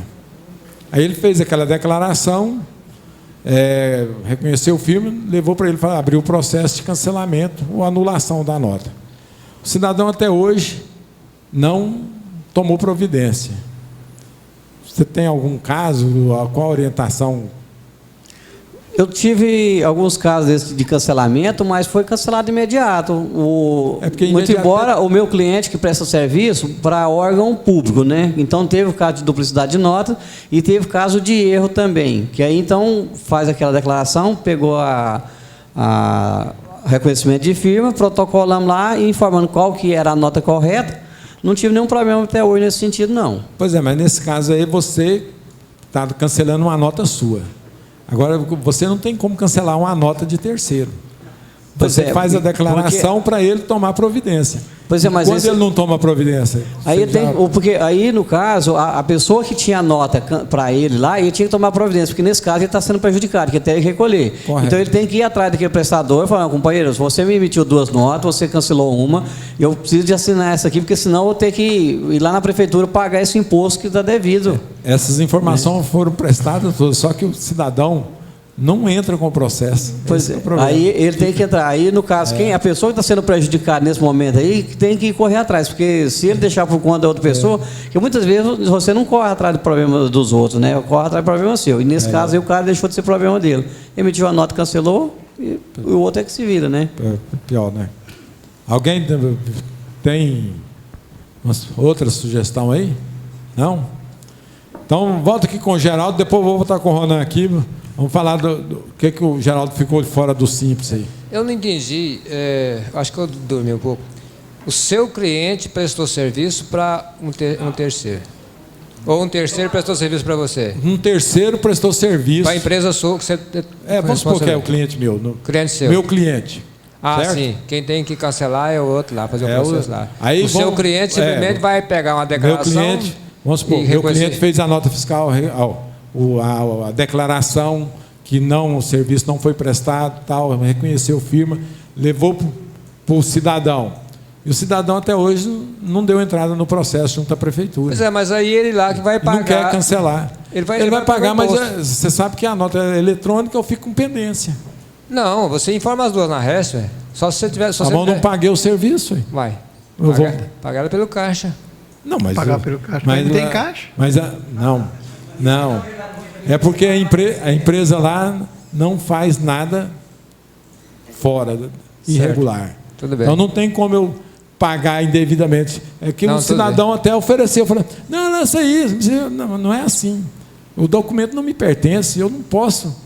Aí ele fez aquela declaração, reconheceu o firme, levou para ele para abrir o processo de cancelamento ou anulação da nota. O cidadão até hoje não tomou providência. Você tem algum caso? Qual a orientação? Eu tive alguns casos de cancelamento, mas foi cancelado imediato. Muito embora o meu cliente que presta serviço para órgão público, né? Então teve o caso de duplicidade de nota e teve o caso de erro também. Que aí então faz aquela declaração, pegou a reconhecimento de firma, protocolamos lá e informando qual que era a nota correta. Não tive nenhum problema até hoje nesse sentido, não. Pois é, mas nesse caso aí você está cancelando uma nota sua. Agora, você não tem como cancelar uma nota de terceiro. você faz a declaração para ele tomar providência. Pois é, mas quando ele não toma providência? Aí porque aí, no caso, a pessoa que tinha a nota para ele lá, ele tinha que tomar providência, porque nesse caso ele está sendo prejudicado, que ele tem que recolher. Correto. Então ele tem que ir atrás daquele prestador e falar, companheiro, você me emitiu 2 notas, você cancelou uma, eu preciso de assinar essa aqui, porque senão eu vou ter que ir lá na prefeitura pagar esse imposto que está devido. Essas informações foram prestadas todas, só que o cidadão não entra com o processo. Pois é, aí ele tem que entrar. Aí, no caso, a pessoa que está sendo prejudicada nesse momento aí, tem que correr atrás, porque se ele deixar por conta da outra pessoa, que muitas vezes você não corre atrás do problema dos outros, né? Corre atrás do problema seu. E nesse caso aí, o cara deixou de ser problema dele. Emitiu a nota, cancelou, e o outro é que se vira, né? É pior, né? Alguém tem outra sugestão aí? Não? Então, volta aqui com o Geraldo, depois eu vou voltar com o Ronan aqui. Vamos falar do que o Geraldo ficou fora do Simples aí. Eu não entendi, acho que eu dormi um pouco. O seu cliente prestou serviço para um terceiro. Ou um terceiro prestou serviço para você? Um terceiro prestou serviço. Para a empresa sua que você... vamos supor que é o cliente meu. Cliente seu. Meu cliente. Certo? Sim. Quem tem que cancelar é o outro lá, fazer o processo lá. Aí seu cliente simplesmente vai pegar uma declaração... Meu cliente, vamos supor, meu cliente fez a nota fiscal... a declaração que o serviço não foi prestado, tal, reconheceu firma, levou para o cidadão. E o cidadão até hoje não deu entrada no processo junto à prefeitura. Pois é, mas aí ele lá que vai pagar. Não quer cancelar. Ele vai pagar, mas você sabe que a nota é eletrônica, eu fico com pendência. Não, você informa as duas na RESP, velho. Só se você tiver. Não paguei o serviço. Vai. Pagar ela pelo caixa. Não, mas pagar pelo caixa. Mas não tem caixa? Não. É porque a empresa lá não faz nada fora, irregular. Tudo bem. Então não tem como eu pagar indevidamente. É que o cidadão até ofereceu, falando, não, isso aí, não é assim. O documento não me pertence, eu não posso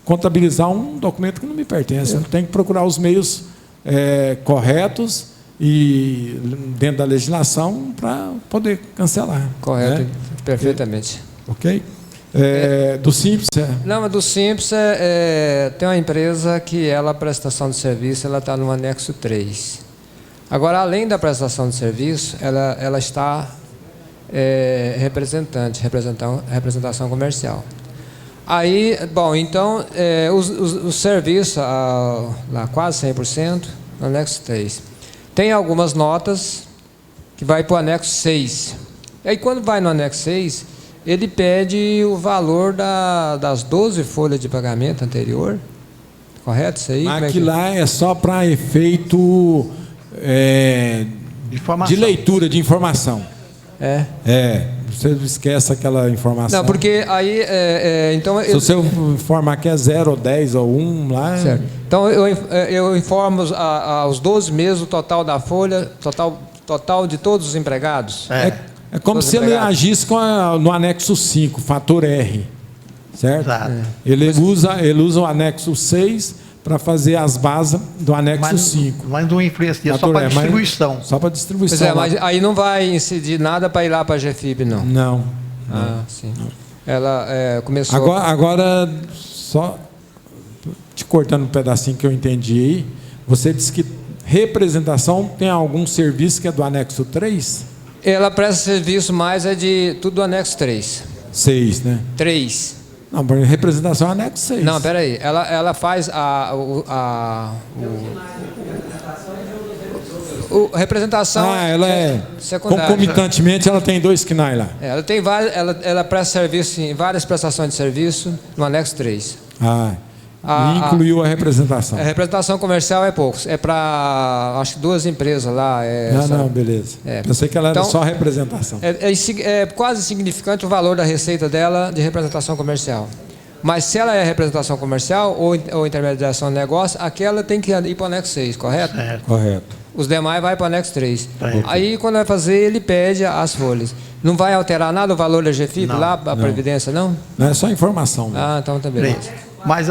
contabilizar um documento que não me pertence. Eu tenho que procurar os meios corretos e dentro da legislação para poder cancelar. Correto, né? Perfeitamente. Ok? Do Simples? Não, mas do Simples tem uma empresa que a prestação de serviço ela está no anexo 3. Agora, além da prestação de serviço, ela está representação comercial. Aí, bom, então, os serviços, lá quase 100%, no anexo 3. Tem algumas notas que vai para o anexo 6. E aí, quando vai no anexo 6, ele pede o valor das 12 folhas de pagamento anterior. Correto isso aí? Aqui lá é só para efeito de leitura, de informação. Você esquece aquela informação. Não, porque aí... então, se você informar que é 0 ou 10 ou 1 lá... Certo. Então, eu informo aos 12 meses o total da folha, total de todos os empregados. É como se ele agisse no anexo 5, fator R, certo? Exato. Ele usa o anexo 6 para fazer as bases do anexo 5. Mas não influencia, só para distribuição. Só para distribuição. Pois mas aí não vai incidir nada para ir lá para a GFIP, não? Não. Sim. Ela começou... Agora, só te cortando um pedacinho que eu entendi aí, você disse que representação tem algum serviço que é do anexo 3? Ela presta serviço, mas é de tudo do anexo 3. 6, né? 3. Não, representação é anexo 6. Não, peraí. Ela faz representação. Ela secundária. Concomitantemente, ela tem 2 KNAI lá. Ela tem ela presta serviço em várias prestações de serviço no anexo 3. E incluiu a representação. A representação comercial é poucos. É para, acho que 2 empresas lá. Beleza. Pensei que ela era só representação. É quase insignificante o valor da receita dela de representação comercial. Mas se ela é representação comercial ou intermediação de negócio, aquela tem que ir para o anexo 6, correto? Correto. Os demais vai para o anexo 3. Aí, quando vai fazer, ele pede as folhas. Não vai alterar nada o valor da GFIP lá, a Previdência, não? Não, é só informação. Então tá beleza. Mas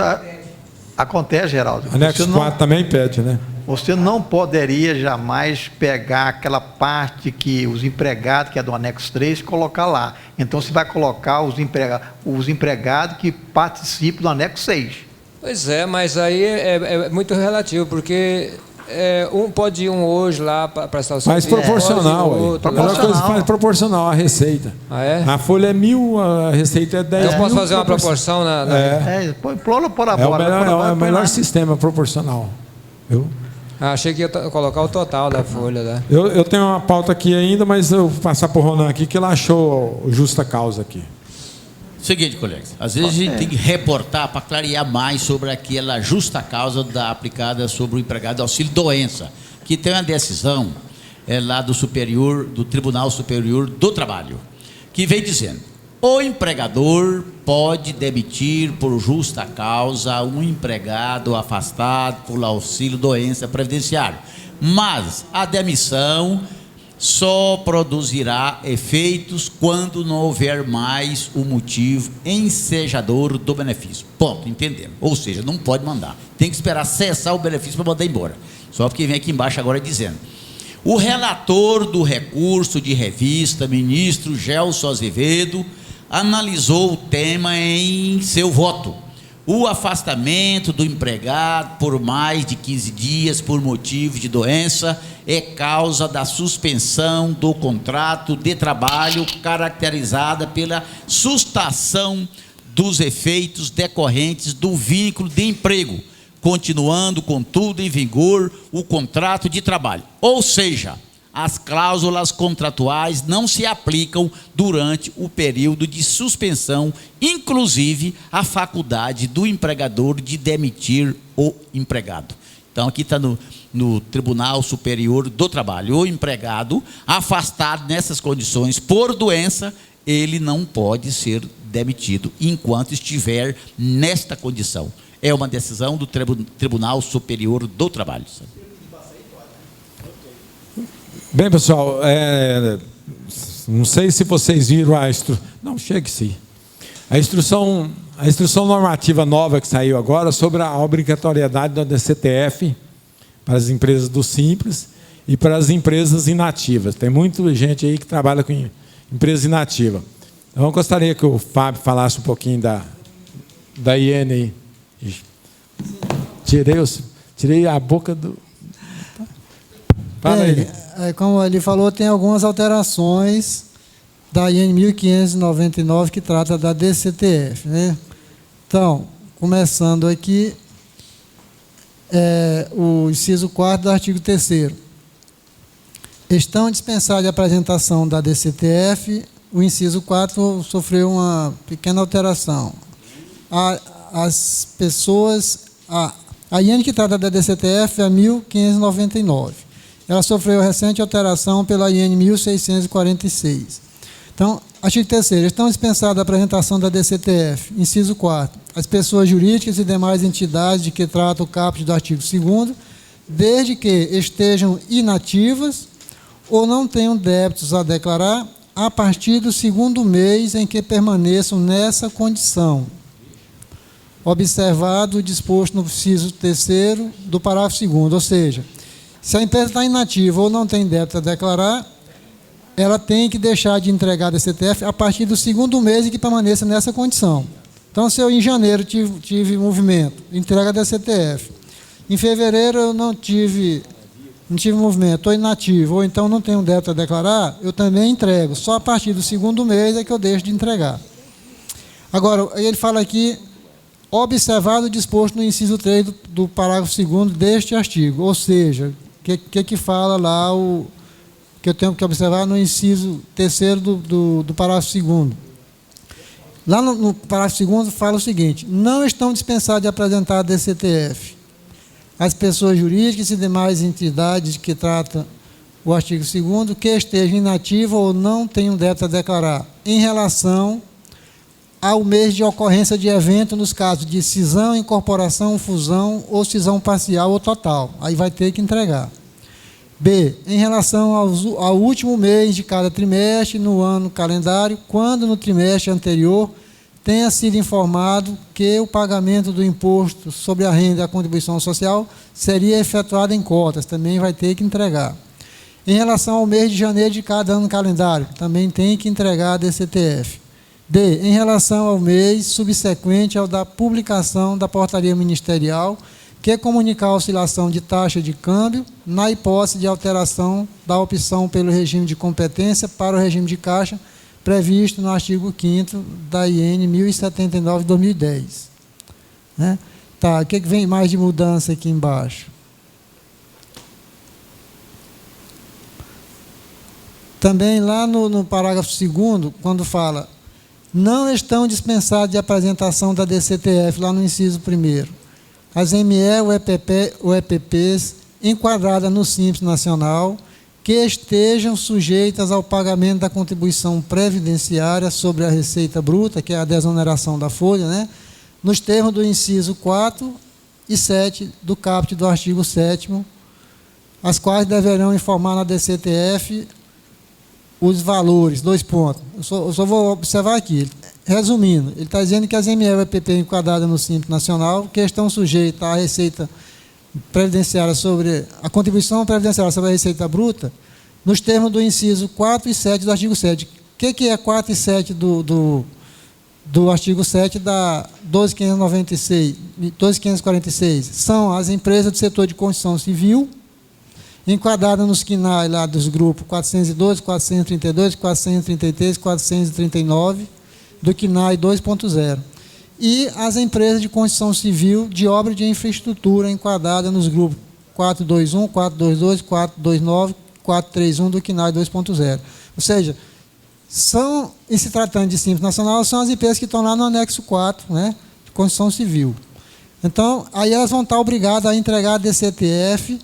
acontece, Geraldo. Anexo 4 também pede, né? Você não poderia jamais pegar aquela parte que os empregados, que é do anexo 3, colocar lá. Então você vai colocar os empregados que participam do anexo 6. Pois é, mas aí é muito relativo, porque um pode ir hoje lá para prestar o serviço. Faz proporcional. A melhor coisa faz proporcional à receita. Ah, é? A folha é 1.000, a receita é 10 mil. Eu posso fazer uma proporção na... Põe por a bola. É o melhor sistema proporcional. Achei que ia colocar o total da folha. Né? Eu tenho uma pauta aqui ainda, mas eu vou passar para o Ronan aqui, que ele achou justa causa aqui. Seguinte, colegas, às vezes a gente tem que reportar para clarear mais sobre aquela justa causa aplicada sobre o empregado de auxílio-doença, que tem uma decisão lá do Tribunal Superior do Trabalho, que vem dizendo: o empregador pode demitir por justa causa um empregado afastado por auxílio-doença previdenciário, mas a demissão só produzirá efeitos quando não houver mais o motivo ensejador do benefício. Ponto, entendemos. Ou seja, não pode mandar. Tem que esperar cessar o benefício para mandar embora. Só porque vem aqui embaixo agora dizendo: o relator do recurso de revista, ministro Gelson Azevedo, analisou o tema em seu voto. O afastamento do empregado por mais de 15 dias por motivo de doença é causa da suspensão do contrato de trabalho caracterizada pela sustação dos efeitos decorrentes do vínculo de emprego, continuando, contudo, em vigor o contrato de trabalho. Ou seja, as cláusulas contratuais não se aplicam durante o período de suspensão, inclusive a faculdade do empregador de demitir o empregado. Então, aqui está no Tribunal Superior do Trabalho. O empregado afastado nessas condições por doença, ele não pode ser demitido enquanto estiver nesta condição. É uma decisão do Tribunal Superior do Trabalho. Bem, pessoal, não sei se vocês viram a instrução. Não, chegue-se. A instrução normativa nova que saiu agora sobre a obrigatoriedade da DCTF para as empresas do Simples e para as empresas inativas. Tem muita gente aí que trabalha com empresa inativa. Então, eu gostaria que o Fábio falasse um pouquinho da IN aí. Tirei a boca do... Fala aí. Como ele falou, tem algumas alterações da IN 1599 que trata da DCTF. Né? Então, começando aqui, o inciso 4º do artigo 3º. Estão dispensadas a apresentação da DCTF, o inciso 4 sofreu uma pequena alteração. As pessoas... A IN que trata da DCTF é a 1599. Ela sofreu recente alteração pela IN 1646. Então, artigo 3º. Estão dispensadas a apresentação da DCTF. Inciso 4º. As pessoas jurídicas e demais entidades de que trata o caput do artigo 2º, desde que estejam inativas ou não tenham débitos a declarar a partir do 2º mês em que permaneçam nessa condição, observado o disposto no inciso 3º do parágrafo 2º. Ou seja, se a empresa está inativa ou não tem débito a declarar, ela tem que deixar de entregar a DCTF a partir do 2º mês em que permaneça nessa condição. Então, se eu em janeiro tive movimento, entrega a DCTF. Em fevereiro eu não tive movimento, estou inativo, ou então não tenho débito a declarar, eu também entrego. Só a partir do 2º mês é que eu deixo de entregar. Agora, ele fala aqui, observado o disposto no inciso 3 do parágrafo 2º deste artigo, ou seja, que fala lá que eu tenho que observar no inciso 3º do parágrafo 2º. Lá no parágrafo 2º fala o seguinte: não estão dispensados de apresentar a DCTF as pessoas jurídicas e demais entidades que tratam o artigo 2º que estejam inativas ou não tenham débito a declarar em relação ao mês de ocorrência de evento nos casos de cisão, incorporação, fusão ou cisão parcial ou total. Aí vai ter que entregar. B. Em relação ao último mês de cada trimestre no ano calendário, quando no trimestre anterior tenha sido informado que o pagamento do imposto sobre a renda e a contribuição social seria efetuado em cotas. Também vai ter que entregar. Em relação ao mês de janeiro de cada ano calendário, também tem que entregar a DCTF. D. Em relação ao mês subsequente ao da publicação da portaria ministerial, que comunicar a oscilação de taxa de câmbio na hipótese de alteração da opção pelo regime de competência para o regime de caixa previsto no artigo 5º da IN 1079 de 2010. Né? Tá, o que vem mais de mudança aqui embaixo? Também lá no parágrafo 2º, quando fala não estão dispensados de apresentação da DCTF, lá no inciso 1º, as ME ou EPPs enquadradas no Simples Nacional que estejam sujeitas ao pagamento da contribuição previdenciária sobre a receita bruta, que é a desoneração da folha, né? Nos termos do inciso 4 e 7 do caput do artigo 7º, as quais deverão informar na DCTF os valores, 2 pontos. Eu só vou observar aqui. Resumindo, ele está dizendo que as ME ou EPP enquadradas no Simples Nacional, que estão sujeitas à receita previdenciária sobre a contribuição previdenciária sobre a receita bruta, nos termos do inciso 4 e 7 do artigo 7. O que é 4 e 7 do artigo 7 da 12.546? São as empresas do setor de construção civil, enquadradas nos quinais lá dos grupos 412, 432, 433, 439, do QNAI 2.0. E as empresas de construção civil de obra de infraestrutura enquadradas nos grupos 421, 422, 429, 431 do QNAI 2.0. Ou seja, em se tratando de Simples Nacional, são as empresas que estão lá no anexo 4, né, de construção civil. Então, aí elas vão estar obrigadas a entregar a DCTF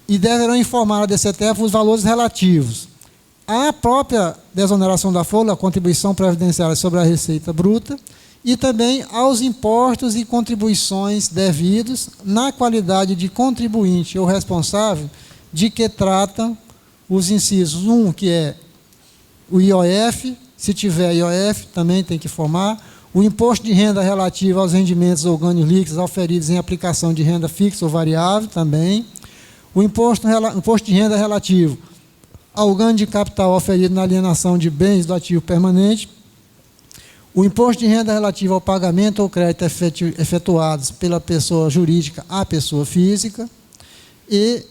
e deverão informar a DCTF os valores relativos à própria desoneração da folha, a contribuição previdenciária sobre a receita bruta, e também aos impostos e contribuições devidos na qualidade de contribuinte ou responsável de que tratam os incisos 1, que é o IOF, se tiver IOF, também tem que informar, o imposto de renda relativo aos rendimentos ou ganhos líquidos auferidos em aplicação de renda fixa ou variável, também, o imposto de renda relativo ao ganho de capital auferido na alienação de bens do ativo permanente, o imposto de renda relativo ao pagamento ou crédito efetuados pela pessoa jurídica à pessoa física e,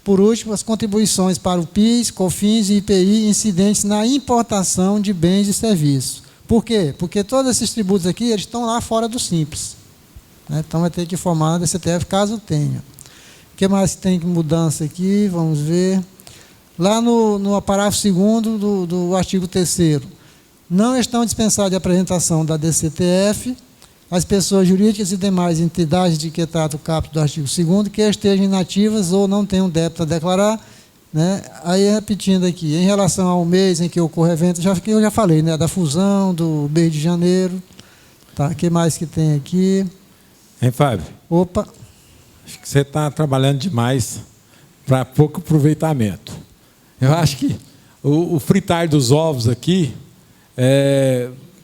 por último, as contribuições para o PIS, COFINS e IPI incidentes na importação de bens e serviços. Por quê? Porque todos esses tributos aqui eles estão lá fora do Simples. Né? Então, vai ter que informar na DCTF caso tenha. O que mais tem de mudança aqui? Vamos ver. Lá no parágrafo 2º do artigo 3º, não estão dispensadas de apresentação da DCTF as pessoas jurídicas e demais entidades de que trata o caput do artigo 2º que estejam inativas ou não tenham débito a declarar. Né? Aí, repetindo aqui, em relação ao mês em que ocorre evento, eu já falei, né? Da fusão, do mês de janeiro. Tá? O que mais que tem aqui? Hein, Fábio? Opa! Acho que você está trabalhando demais para pouco aproveitamento. Eu acho que o fritar dos ovos aqui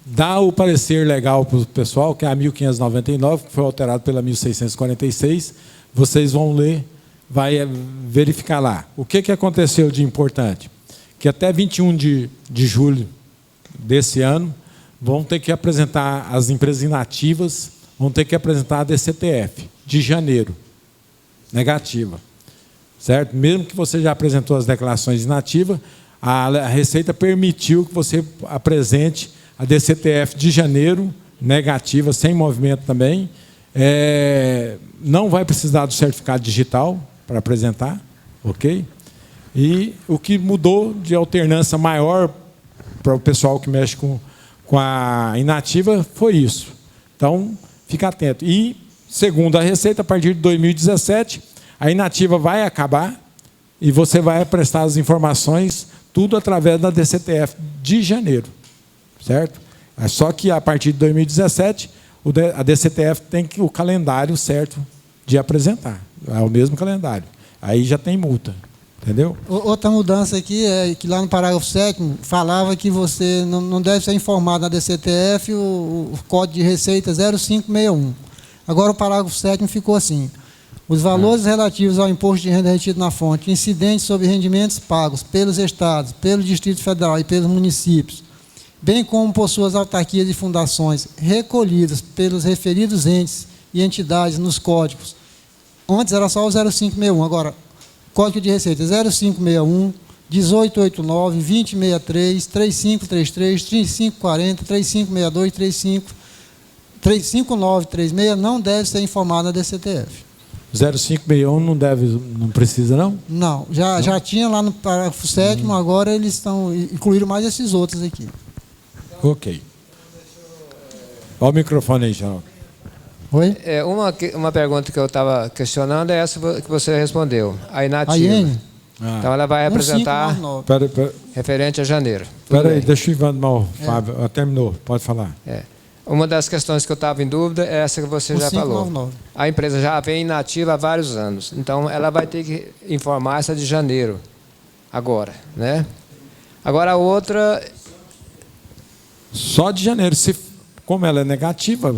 dá o parecer legal para o pessoal, que é a 1599, que foi alterado pela 1646. Vocês vão ler, vai verificar lá. O que aconteceu de importante? Que até 21 de julho desse ano, vão ter que apresentar as empresas inativas, vão ter que apresentar a DCTF de janeiro, negativa. Certo? Mesmo que você já apresentou as declarações inativas, a Receita permitiu que você apresente a DCTF de janeiro, negativa, sem movimento também. Não vai precisar do certificado digital para apresentar, ok? E o que mudou de alternância maior para o pessoal que mexe com a inativa foi isso. Então, fica atento. E, segundo a Receita, a partir de 2017, a inativa vai acabar e você vai prestar as informações tudo através da DCTF de janeiro, certo? Só que a partir de 2017, a DCTF tem o calendário certo de apresentar. É o mesmo calendário. Aí já tem multa, entendeu? Outra mudança aqui é que lá no parágrafo 7º falava que você não deve ser informado na DCTF o código de receita 0561. Agora o parágrafo 7º ficou assim: os valores relativos ao imposto de renda retido na fonte, incidentes sobre rendimentos pagos pelos estados, pelo Distrito Federal e pelos municípios, bem como por suas autarquias e fundações, recolhidas pelos referidos entes e entidades nos códigos. Antes era só o 0561, agora, Código de Receita 0561, 1889, 2063, 3533, 3540, 3562, 35936 não deve ser informado na DCTF. 0561 não precisa, não? Não, já tinha lá no parágrafo 7º, agora eles incluíram mais esses outros aqui. Ok. Olha o microfone aí, Geraldo. Oi? Uma pergunta que eu estava questionando é essa que você respondeu, a inativa. A IN? Então ela vai apresentar referente a janeiro. Espera aí, deixa o Ivan Fábio. Terminou, pode falar. Uma das questões que eu estava em dúvida é essa que você já falou. A empresa já vem inativa há vários anos, então ela vai ter que informar essa de janeiro, agora, né? Agora a outra... Só de janeiro, como ela é negativa,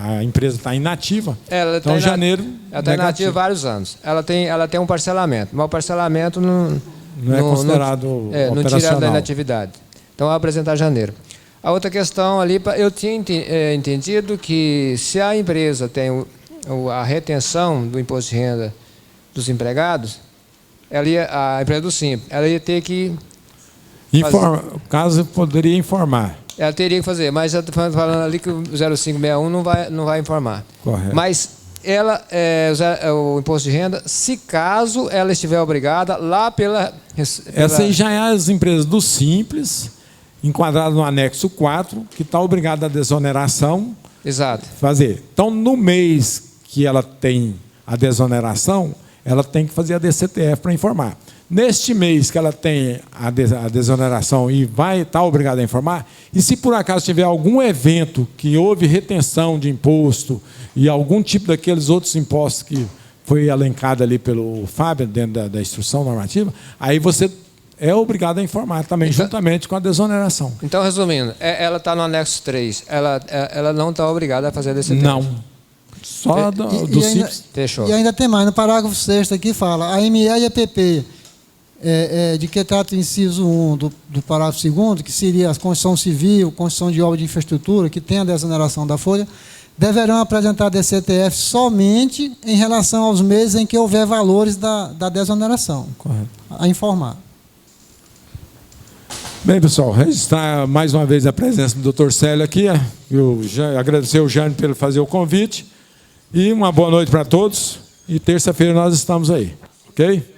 a empresa está inativa, então janeiro... Ela está inativa há vários anos. Ela tem um parcelamento, mas o parcelamento não é considerado operacional. Não tira ela da inatividade. Então, vai apresentar janeiro. A outra questão ali, eu tinha entendido que se a empresa tem a retenção do imposto de renda dos empregados, a empresa do Simples, ela ia ter que... Caso poderia informar. Ela teria que fazer, mas já estou falando ali que o 0561 não vai informar. Correto. Mas o imposto de renda, se caso ela estiver obrigada lá pela... Essa aí já é as empresas do Simples, enquadrada no anexo 4, que está obrigada a desoneração. Exato. Fazer. Então, no mês que ela tem a desoneração, ela tem que fazer a DCTF para informar. Neste mês que ela tem a desoneração e vai estar obrigada a informar, e se por acaso tiver algum evento que houve retenção de imposto e algum tipo daqueles outros impostos que foi elencado ali pelo Fábio, dentro da instrução normativa, aí você é obrigado a informar também, juntamente com a desoneração. Então, resumindo, ela está no anexo 3, ela não está obrigada a fazer DCTF. Não. Só do Simples. Fechou. E ainda tem mais, no parágrafo 6º aqui fala, a ME e a PP, de que trata o inciso 1 do parágrafo 2º, que seria a construção civil, construção de obra de infraestrutura, que tem a desoneração da folha, deverão apresentar a DCTF somente em relação aos meses em que houver valores da desoneração. Correto. A informar. Bem, pessoal, registrar mais uma vez a presença do Dr. Célio aqui, agradecer ao Jânio por fazer o convite, e uma boa noite para todos, e terça-feira nós estamos aí, ok?